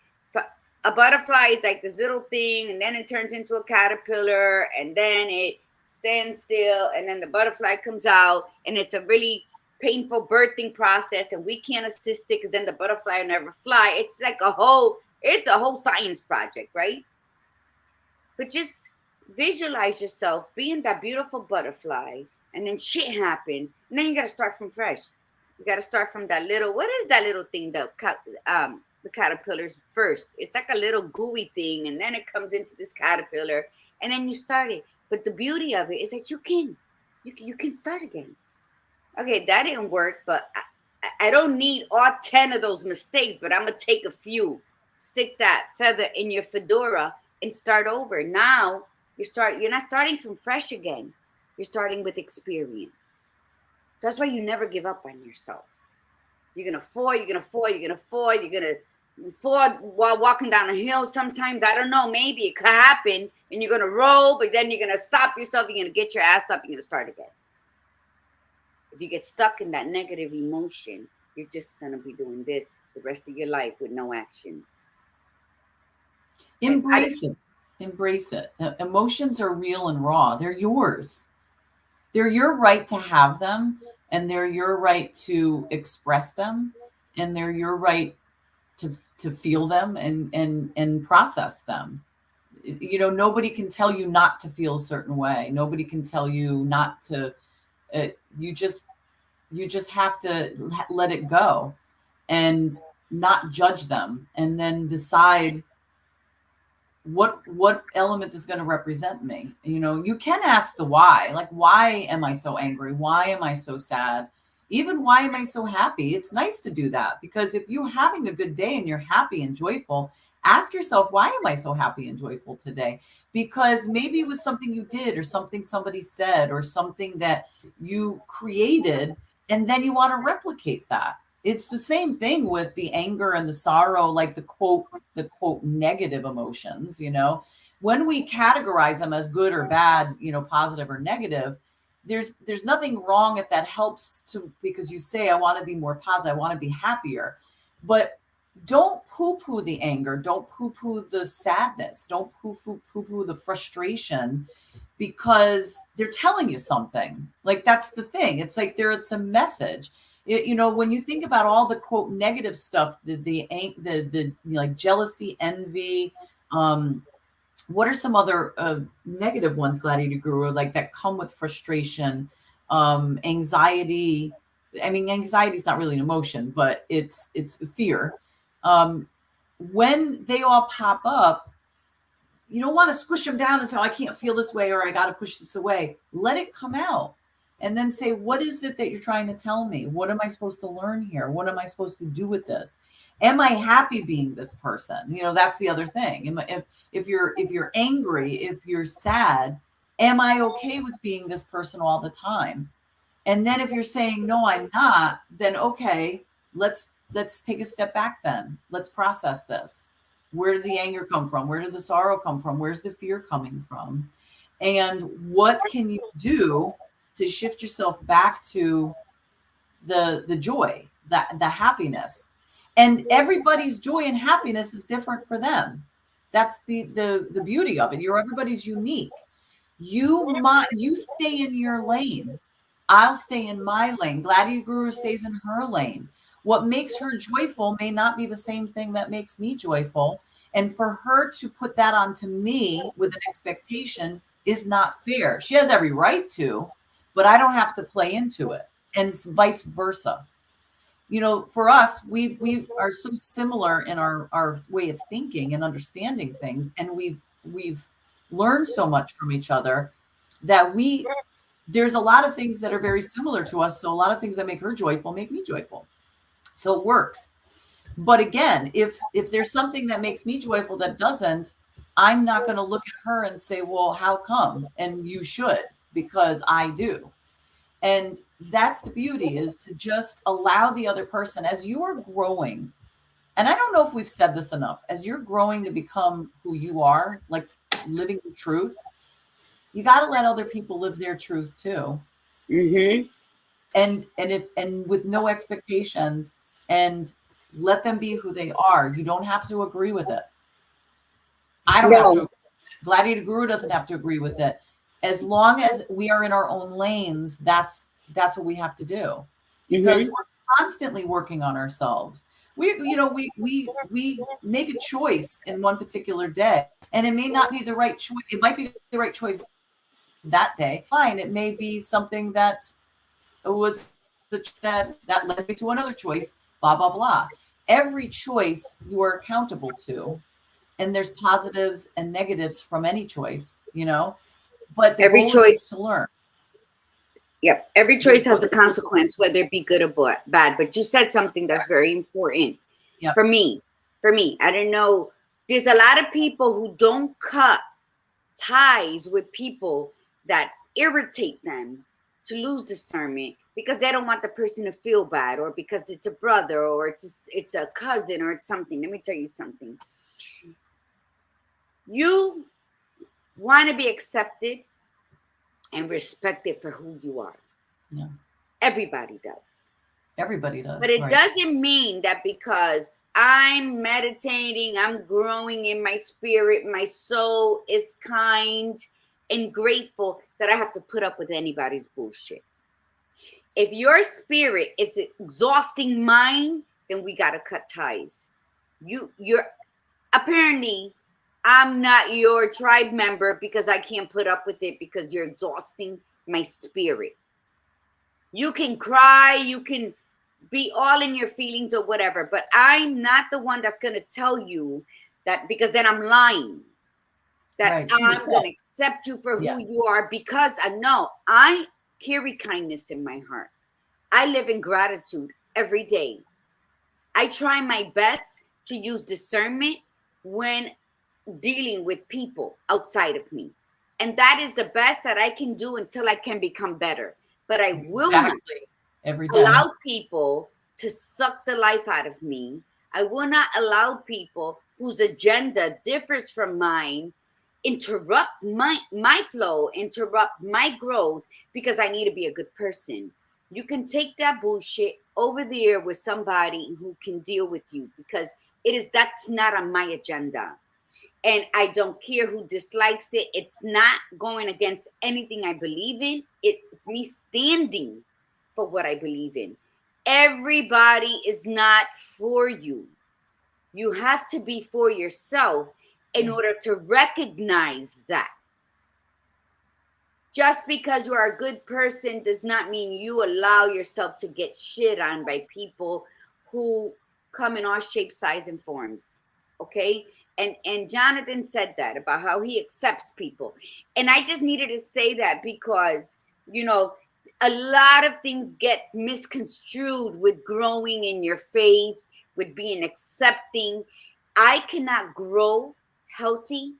A butterfly is like this little thing, and then it turns into a caterpillar, and then it stands still, and then the butterfly comes out, and it's a really painful birthing process, and we can't assist it because then the butterfly will never fly. It's a whole science project, right? But just visualize yourself being that beautiful butterfly, and then shit happens, and then you got to start from fresh. You got to start from that little. What is that little thing? The caterpillars first. It's like a little gooey thing, and then it comes into this caterpillar, and then you start it. But the beauty of it is that you can start again. Okay, that didn't work, but I don't need all 10 of those mistakes, but I'm gonna take a few. Stick that feather in your fedora and start over. Now you're not starting from fresh again. You're starting with experience. So that's why you never give up on yourself. You're gonna fall, you're gonna fall, you're gonna fall, you're gonna fall while walking down a hill. Sometimes, I don't know, maybe it could happen, and you're gonna roll, but then you're gonna stop yourself, you're gonna get your ass up, you're gonna start again. If you get stuck in that negative emotion, you're just going to be doing this the rest of your life with no action. And Embrace it. Embrace it. Emotions are real and raw. They're yours. They're your right to have them, and they're your right to express them, and they're your right to feel them and process them. Nobody can tell you not to feel a certain way. Nobody can tell you not to. Uh, you just have to let it go and not judge them, and then decide what element is going to represent me. You can ask the why. Like, why am I so angry? Why am I so sad? Even, why am I so happy? It's nice to do that, because if you're having a good day and you're happy and joyful, ask yourself, why am I so happy and joyful today? Because maybe it was something you did, or something somebody said, or something that you created, and then you want to replicate that. It's the same thing with the anger and the sorrow, like the quote negative emotions. When we categorize them as good or bad, positive or negative, there's nothing wrong if that helps to, because you say, I want to be more positive, I want to be happier. But don't poo-poo the anger, don't poo-poo the sadness, don't poo-poo the frustration, because they're telling you something. Like, that's the thing. It's like it's a message. When you think about all the quote negative stuff, the like jealousy, envy, what are some other negative ones, Gladiator Guru, like that come with frustration, anxiety? I mean, anxiety is not really an emotion, but it's fear. Um, when they all pop up, you don't want to squish them down and say, oh, I can't feel this way, or I got to push this away. Let it come out. And then say, what is it that you're trying to tell me? What am I supposed to learn here? What am I supposed to do with this? Am I happy being this person? That's the other thing. If you're angry, if you're sad, am I okay with being this person all the time? And then if you're saying, no, I'm not, then okay, let's take a step back then. Let's process this. Where did the anger come from? Where did the sorrow come from? Where's the fear coming from? And what can you do to shift yourself back to the joy, the happiness? And everybody's joy and happiness is different for them. That's the beauty of it. Everybody's unique. You stay in your lane. I'll stay in my lane. Gladiator Guru stays in her lane. What makes her joyful may not be the same thing that makes me joyful. And for her to put that onto me with an expectation is not fair. She has every right to, but I don't have to play into it, and vice versa. For us, we are so similar in our way of thinking and understanding things, and we've learned so much from each other that there's a lot of things that are very similar to us. So a lot of things that make her joyful make me joyful. So it works. But again, if there's something that makes me joyful that doesn't, I'm not going to look at her and say, well, how come? And you should, because I do. And that's the beauty, is to just allow the other person, as you are growing. And I don't know if we've said this enough, as you're growing to become who you are, like living the truth, you got to let other people live their truth too. Mm-hmm. And with no expectations, and let them be who they are. You don't have to agree with it. I don't have to. Gladiator Guru doesn't have to agree with it. As long as we are in our own lanes, that's what we have to do, because we're constantly working on ourselves. We make a choice in one particular day, and it may not be the right choice. It might be the right choice that day. Fine, it may be something that was that led me to another choice. Blah blah blah. Every choice you are accountable to, and there's positives and negatives from any choice. But the Every goal choice is to learn. Yep. Every choice has a consequence, whether it be good or bad. But you said something that's very important. Yep. For me, I don't know. There's a lot of people who don't cut ties with people that irritate them to lose discernment, because they don't want the person to feel bad, or because it's a brother, or it's a cousin, or it's something. Let me tell you something. You want to be accepted and respected for who you are. Yeah. Everybody does. Everybody does. But it doesn't mean that because I'm meditating, I'm growing in my spirit, my soul is kind and grateful, that I have to put up with anybody's bullshit. If your spirit is exhausting mine, then we got to cut ties. You're apparently, I'm not your tribe member because I can't put up with it, because you're exhausting my spirit. You can cry, you can be all in your feelings or whatever, but I'm not the one that's going to tell you that, because then I'm lying. That I'm going to accept you for who you are, because I know I carry kindness in my heart. I live in gratitude every day. I try my best to use discernment when dealing with people outside of me. And that is the best that I can do until I can become better. But I will not allow people to suck the life out of me. I will not allow people whose agenda differs from mine interrupt my flow, interrupt my growth, because I need to be a good person. You can take that bullshit over there with somebody who can deal with you, because that's not on my agenda. And I don't care who dislikes it. It's not going against anything I believe in. It's me standing for what I believe in. Everybody is not for you. You have to be for yourself in order to recognize that. Just because you are a good person does not mean you allow yourself to get shit on by people who come in all shapes, sizes, and forms. Okay? And Jonathan said that about how he accepts people. And I just needed to say that because, a lot of things get misconstrued with growing in your faith, with being accepting. I cannot grow healthy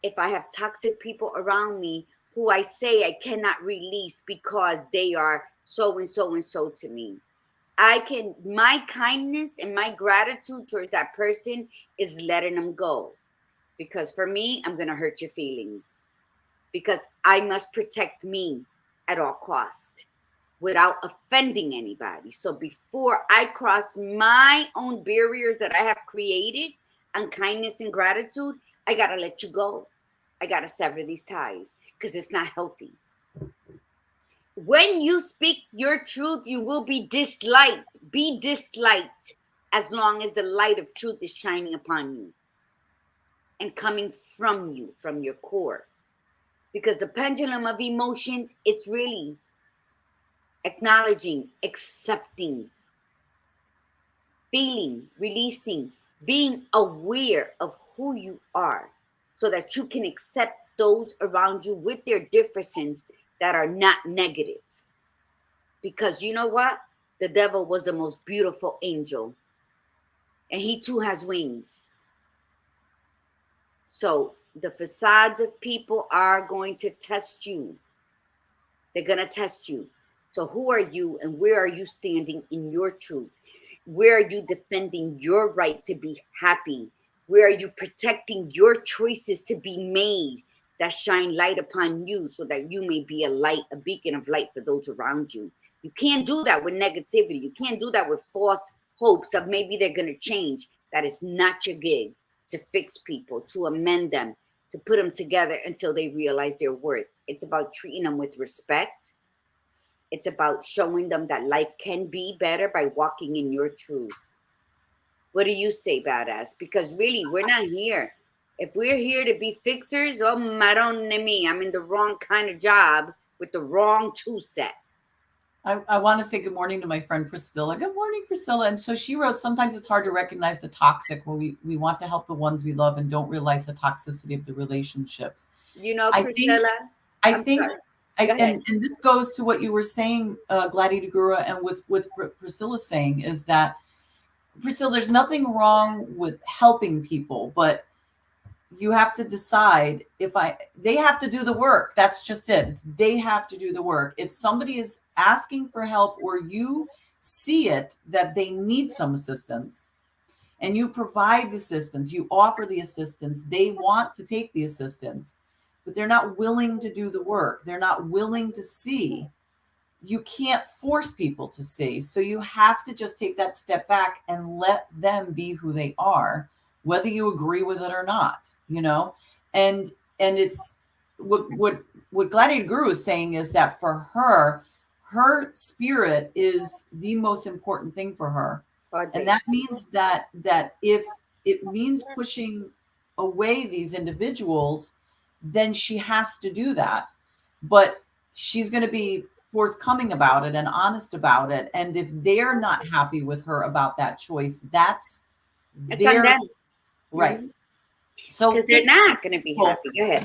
if I have toxic people around me who I say I cannot release because they are so and so and so to me. My kindness and my gratitude towards that person is letting them go. Because for me, I'm going to hurt your feelings. Because I must protect me at all costs without offending anybody. So before I cross my own barriers that I have created on kindness and gratitude, I got to let you go. I got to sever these ties because it's not healthy. When you speak your truth, you will be disliked. Be disliked as long as the light of truth is shining upon you and coming from you, from your core. Because the pendulum of emotions, it's really acknowledging, accepting, feeling, releasing, being aware of who you are so that you can accept those around you with their differences that are not negative. Because you know what? The devil was the most beautiful angel, and he too has wings. So the facades of people are going to test you. They're going to test you. So who are you and where are you standing in your truth? Where are you defending your right to be happy? Where are you protecting your choices to be made that shine light upon you so that you may be a light, a beacon of light for those around you? You can't do that with negativity. You can't do that with false hopes of maybe they're going to change. That is not your gig, to fix people, to amend them, to put them together until they realize their worth. It's about treating them with respect. It's about showing them that life can be better by walking in your truth. What do you say, badass? Because really, we're not here. If we're here to be fixers, oh, marone me, I'm in the wrong kind of job with the wrong tool set. I want to say good morning to my friend Priscilla. Good morning, Priscilla. And so she wrote, sometimes it's hard to recognize the toxic when we want to help the ones we love and don't realize the toxicity of the relationships. You know, I Priscilla, think, and this goes to what you were saying, Gladiator Guru, and with Priscilla saying is that, Priscilla, there's nothing wrong with helping people, but you have to decide they have to do the work. That's just it. They have to do the work. If somebody is asking for help or you see it that they need some assistance and you provide the assistance, you offer the assistance, they want to take the assistance, but they're not willing to do the work. They're not willing to see. You can't force people to see. So you have to just take that step back and let them be who they are, whether you agree with it or not, and it's what Gladiator Guru is saying is that for her spirit is the most important thing for her. And that means that if it means pushing away these individuals, then she has to do that. But she's going to be forthcoming about it and honest about it. And if they're not happy with her about that choice, it's their on them. Right. Mm-hmm. So they're not going to be happy. Go ahead.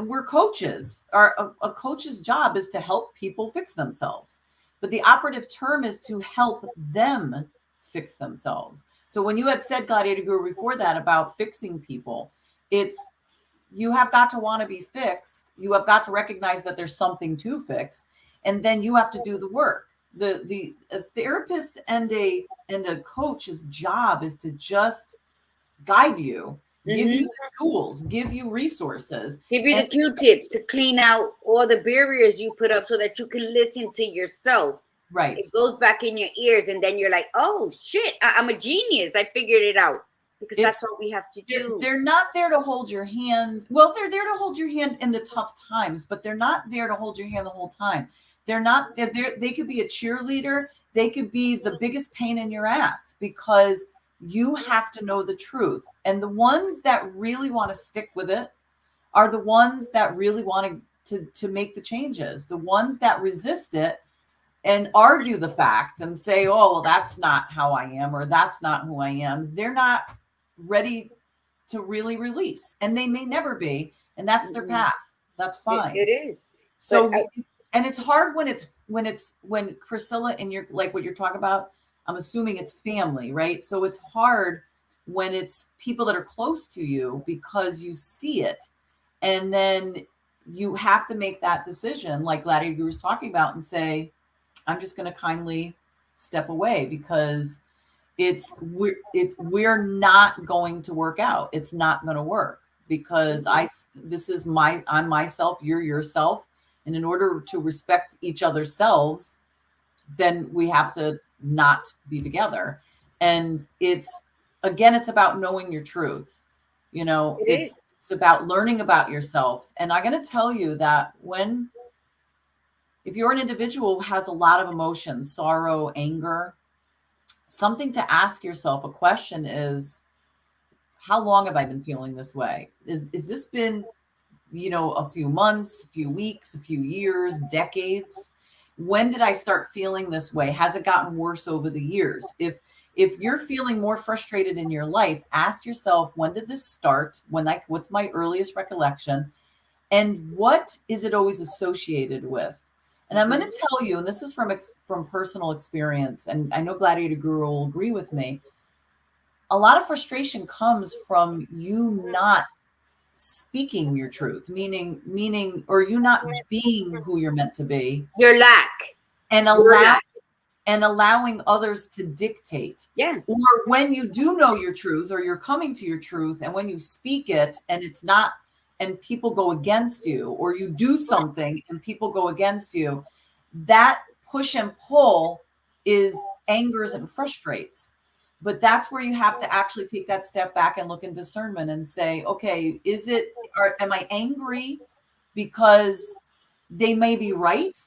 We're coaches. A coach's job is to help people fix themselves. But the operative term is to help them fix themselves. So when you had said, Gladiator Guru, before that about fixing people, you have got to want to be fixed. You have got to recognize that there's something to fix. And then you have to do the work. The therapist and a coach's job is to just guide you, give you the tools, give you resources, give you the Q-tips to clean out all the barriers you put up so that you can listen to yourself. Right. It goes back in your ears and then you're like, oh shit, I'm a genius. I figured it out. Because that's what we have to do. They're not there to hold your hand. Well, they're there to hold your hand in the tough times, but they're not there to hold your hand the whole time. They're not there. They could be a cheerleader. They could be the biggest pain in your ass because you have to know the truth. And the ones that really want to stick with it are the ones that really want to make the changes. The ones that resist it and argue the fact and say, oh, well, that's not how I am, or that's not who I am. They're not ready to really release, and they may never be. And that's their path. That's fine. It is. So, and it's hard when Priscilla and you're like what you're talking about, I'm assuming it's family, right? So it's hard when it's people that are close to you because you see it. And then you have to make that decision like Gladiator Guru was talking about and say, I'm just going to kindly step away because we're not going to work out. It's not going to work because I'm myself, you're yourself. And in order to respect each other's selves, then we have to not be together. And it's about knowing your truth. You know, It is. it's about learning about yourself. And I'm going to tell you that if you're an individual who has a lot of emotions, sorrow, anger, something to ask yourself, a question is, how long have I been feeling this way? Is this been, you know, a few months, a few weeks, a few years, decades? When did I start feeling this way? Has it gotten worse over the years? If you're feeling more frustrated in your life, ask yourself, when did this start? What's my earliest recollection? And what is it always associated with? And I'm going to tell you, and this is from personal experience, and I know Gladiator Guru will agree with me. A lot of frustration comes from you not speaking your truth, meaning, or you not being who you're meant to be, Your lack. and Your lack. allowing others to dictate. Yeah. Or when you do know your truth, or you're coming to your truth, and when you speak it and it's not, and people go against you, or you do something and people go against you, that push and pull angers and frustrates. But that's where you have to actually take that step back and look in discernment and say, okay, am I angry because they may be right?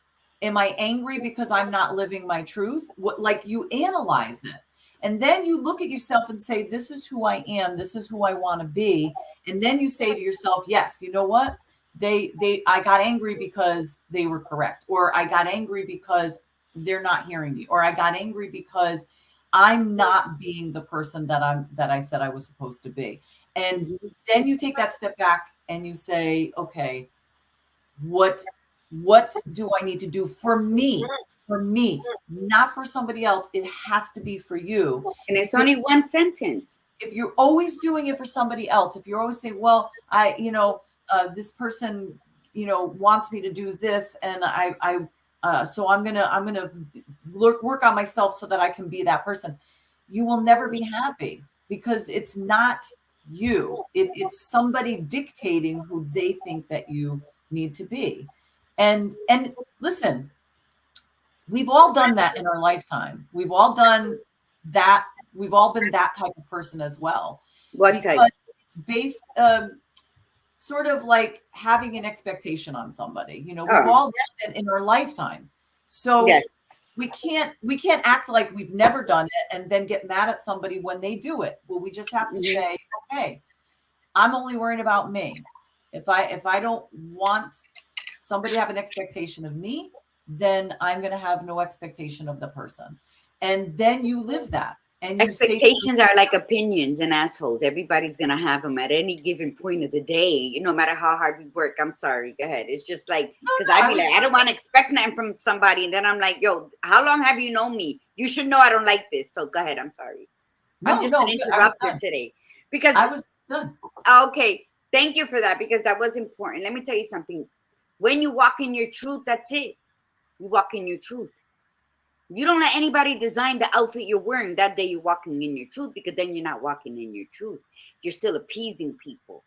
Am I angry because I'm not living my truth? Like, you analyze it. And then you look at yourself and say, this is who I am. This is who I want to be. And then you say to yourself, yes, you know what? I got angry because they were correct, or I got angry because they're not hearing me, or I got angry because I'm not being the person that I said I was supposed to be. And then you take that step back and you say, okay, what do I need to do for me, not for somebody else? It has to be for you. And it's only one sentence. If you're always doing it for somebody else, if you're always saying, well, this person, wants me to do this, and so I'm gonna work on myself so that I can be that person, you will never be happy, because it's not you. It's somebody dictating who they think that you need to be. And listen, we've all done that in our lifetime. We've all done that. We've all been that type of person as well. What type? Because it's based sort of like having an expectation on somebody. We've all done it in our lifetime. So yes, we can't act like we've never done it and then get mad at somebody when they do it. Well, we just have to say, okay, I'm only worrying about me. If I don't want somebody to have an expectation of me, then I'm going to have no expectation of the person. And then you live that. And expectations are like opinions and assholes. Everybody's going to have them at any given point of the day, no matter how hard we work. I'm sorry. Go ahead. It's just like, because I'd be like, I don't want to expect nothing from somebody. And then I'm like, yo, how long have you known me? You should know I don't like this. So go ahead. I'm sorry. I'm just an interrupter today. Because I was done. Okay. Thank you for that, because that was important. Let me tell you something. When you walk in your truth, that's it. You walk in your truth. You don't let anybody design the outfit you're wearing that day you're walking in your truth, because then you're not walking in your truth. You're still appeasing people.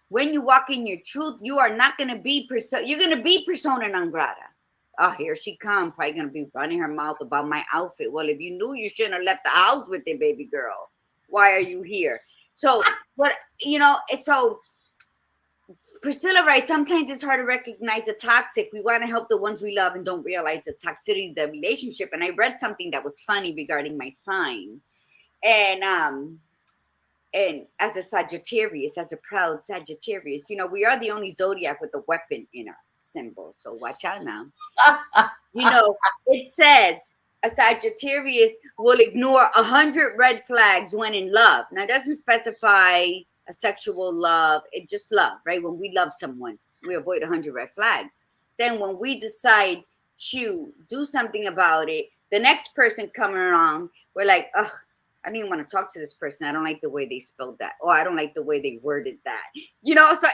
When you walk in your truth, you are not going to be, you're going to be persona non grata. Oh, here she comes, probably going to be running her mouth about my outfit. Well, if you knew, you shouldn't have left the house with it, baby girl. Why are you here? So, but, so Priscilla writes, sometimes it's hard to recognize the toxic. We want to help the ones we love and don't realize the toxicity of the relationship. And I read something that was funny regarding my sign. And as a Sagittarius, as a proud Sagittarius, we are the only zodiac with a weapon in our symbol. So watch out now. It says a Sagittarius will ignore 100 red flags when in love. Now, it doesn't specify a sexual love. It's just love, right? When we love someone, we avoid 100 red flags. Then when we decide to do something about it, the next person coming along, we're like, ugh, I don't even want to talk to this person. I don't like the way they spelled that. Or I don't like the way they worded that. So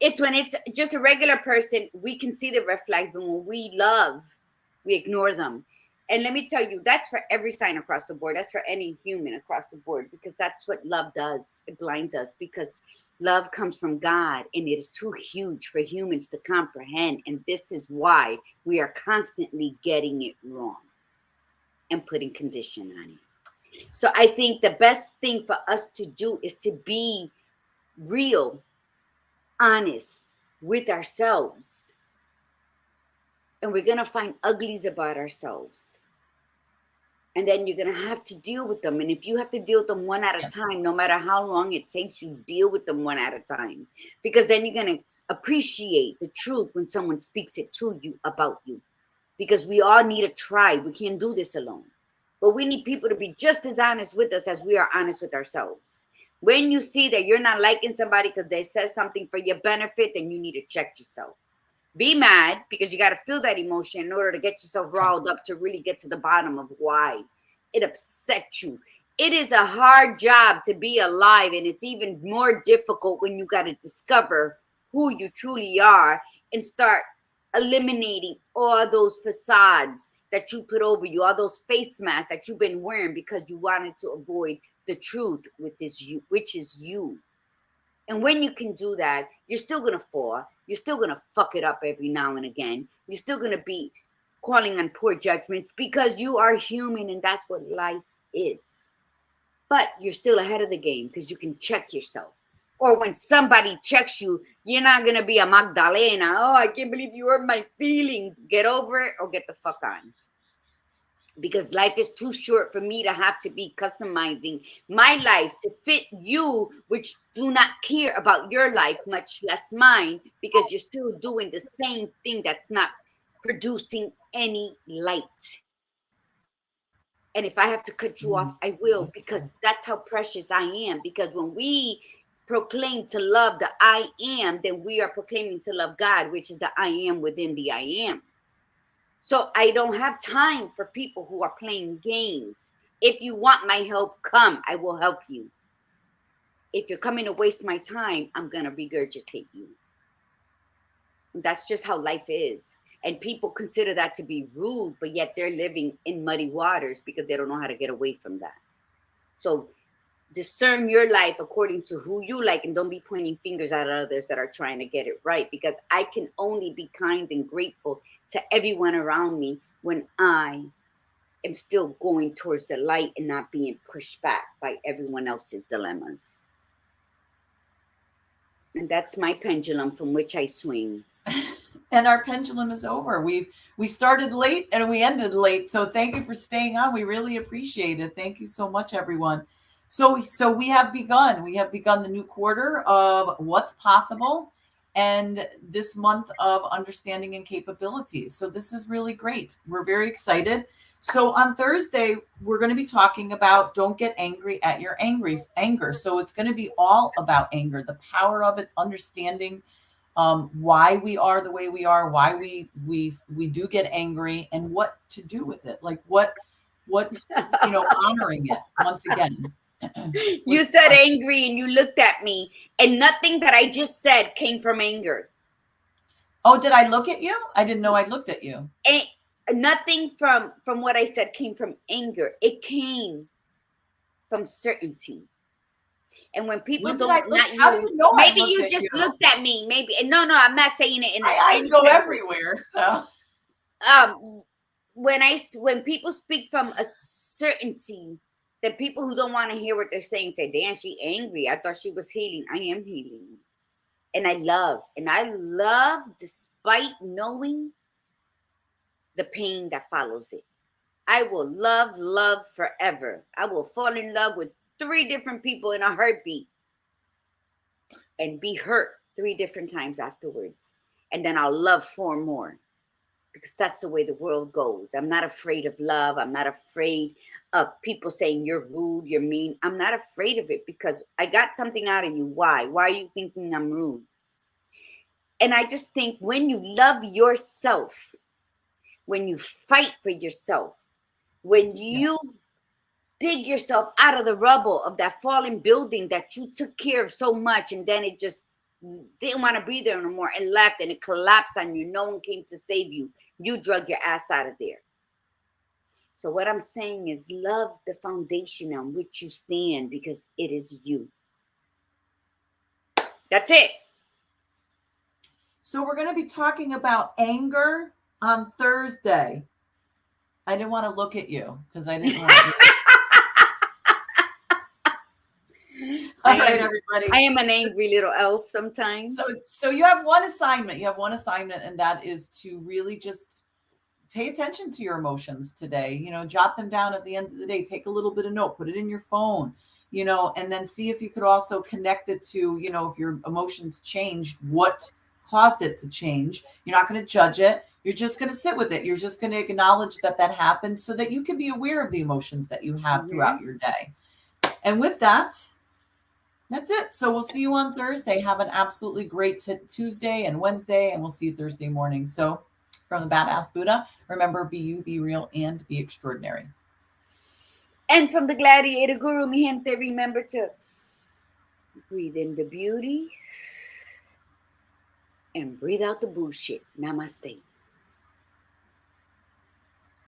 it's when it's just a regular person, we can see the red flags, but when we love, we ignore them. And let me tell you, that's for every sign across the board. That's for any human across the board, because that's what love does. It blinds us, because love comes from God, and it is too huge for humans to comprehend. And this is why we are constantly getting it wrong and putting condition on it. So I think the best thing for us to do is to be real, honest with ourselves. And we're going to find uglies about ourselves. And then you're going to have to deal with them. And if you have to deal with them one at a time, no matter how long it takes you, deal with them one at a time. Because then you're going to appreciate the truth when someone speaks it to you about you. Because we all need a tribe. We can't do this alone. But we need people to be just as honest with us as we are honest with ourselves. When you see that you're not liking somebody because they said something for your benefit, then you need to check yourself. Be mad because you got to feel that emotion in order to get yourself riled up to really get to the bottom of why it upsets you. It is a hard job to be alive, and it's even more difficult when you got to discover who you truly are and start eliminating all those facades that you put over you, all those face masks that you've been wearing because you wanted to avoid the truth with this you, which is you. And when you can do that, you're still going to fall. You're still going to fuck it up every now and again. You're still going to be calling on poor judgments because you are human and that's what life is. But you're still ahead of the game because you can check yourself. Or when somebody checks you, you're not going to be a Magdalena. Oh, I can't believe you hurt my feelings. Get over it or get the fuck on. Because life is too short for me to have to be customizing my life to fit you, which do not care about your life, much less mine, because you're still doing the same thing that's not producing any light. And if I have to cut you off, I will, because that's how precious I am. Because when we proclaim to love the I am, then we are proclaiming to love God, which is the I am within the I am. So I don't have time for people who are playing games. If you want my help, come. I will help you. If you're coming to waste my time, I'm going to regurgitate you. And that's just how life is. And people consider that to be rude, but yet they're living in muddy waters because they don't know how to get away from that. So discern your life according to who you like, and don't be pointing fingers at others that are trying to get it right, because I can only be kind and grateful to everyone around me when I am still going towards the light and not being pushed back by everyone else's dilemmas. And that's my pendulum from which I swing. And our pendulum is over. We started late and we ended late. So thank you for staying on. We really appreciate it. Thank you so much, everyone. So we have begun. We have begun the new quarter of what's possible and this month of understanding and capabilities. So this is really great. We're very excited. So on Thursday, we're going to be talking about don't get angry at your anger. So it's going to be all about anger, the power of it, understanding why we are the way we are, why we do get angry, and what to do with it. Like what honoring it once again. You said angry and you looked at me, and nothing that I just said came from anger. Oh, did I look at you? I didn't know I looked at you. Nothing from what I said came from anger. It came from certainty. And when people don't, how do you know? Maybe you just looked at me. Maybe no, I'm not saying it. My eyes go everywhere. So, when people speak from a certainty, the people who don't want to hear what they're saying say, "Damn, she angry. I thought she was healing. I am healing." And I love, despite knowing the pain that follows it. I will love forever. I will fall in love with 3 different people in a heartbeat and be hurt 3 different times afterwards. And then I'll love 4 more, because that's the way the world goes. I'm not afraid of love. I'm not afraid of people saying you're rude, you're mean. I'm not afraid of it because I got something out of you. Why? Why are you thinking I'm rude? And I just think when you love yourself, when you fight for yourself, when you dig yourself out of the rubble of that fallen building that you took care of so much, and then it just didn't want to be there no more and left, and it collapsed on you. No one came to save you. You drug your ass out of there. So what I'm saying is love the foundation on which you stand, because it is you. That's it. So we're going to be talking about anger on Thursday. I didn't want to look at you because I didn't want to. All right, everybody. I am an angry little elf sometimes. So you have one assignment. You have one assignment, and that is to really just pay attention to your emotions today. You know, jot them down at the end of the day. Take a little bit of note, put it in your phone, you know, and then see if you could also connect it to, you know, if your emotions changed, what caused it to change. You're not going to judge it. You're just going to sit with it. You're just going to acknowledge that that happened so that you can be aware of the emotions that you have throughout your day. And with that, that's it. So we'll see you on Thursday. Have an absolutely great Tuesday and Wednesday, and we'll see you Thursday morning. So from the Badass Buddha, remember, be you, be real, and be extraordinary. And from the Gladiator Guru, mi gente, remember to breathe in the beauty and breathe out the bullshit. Namaste.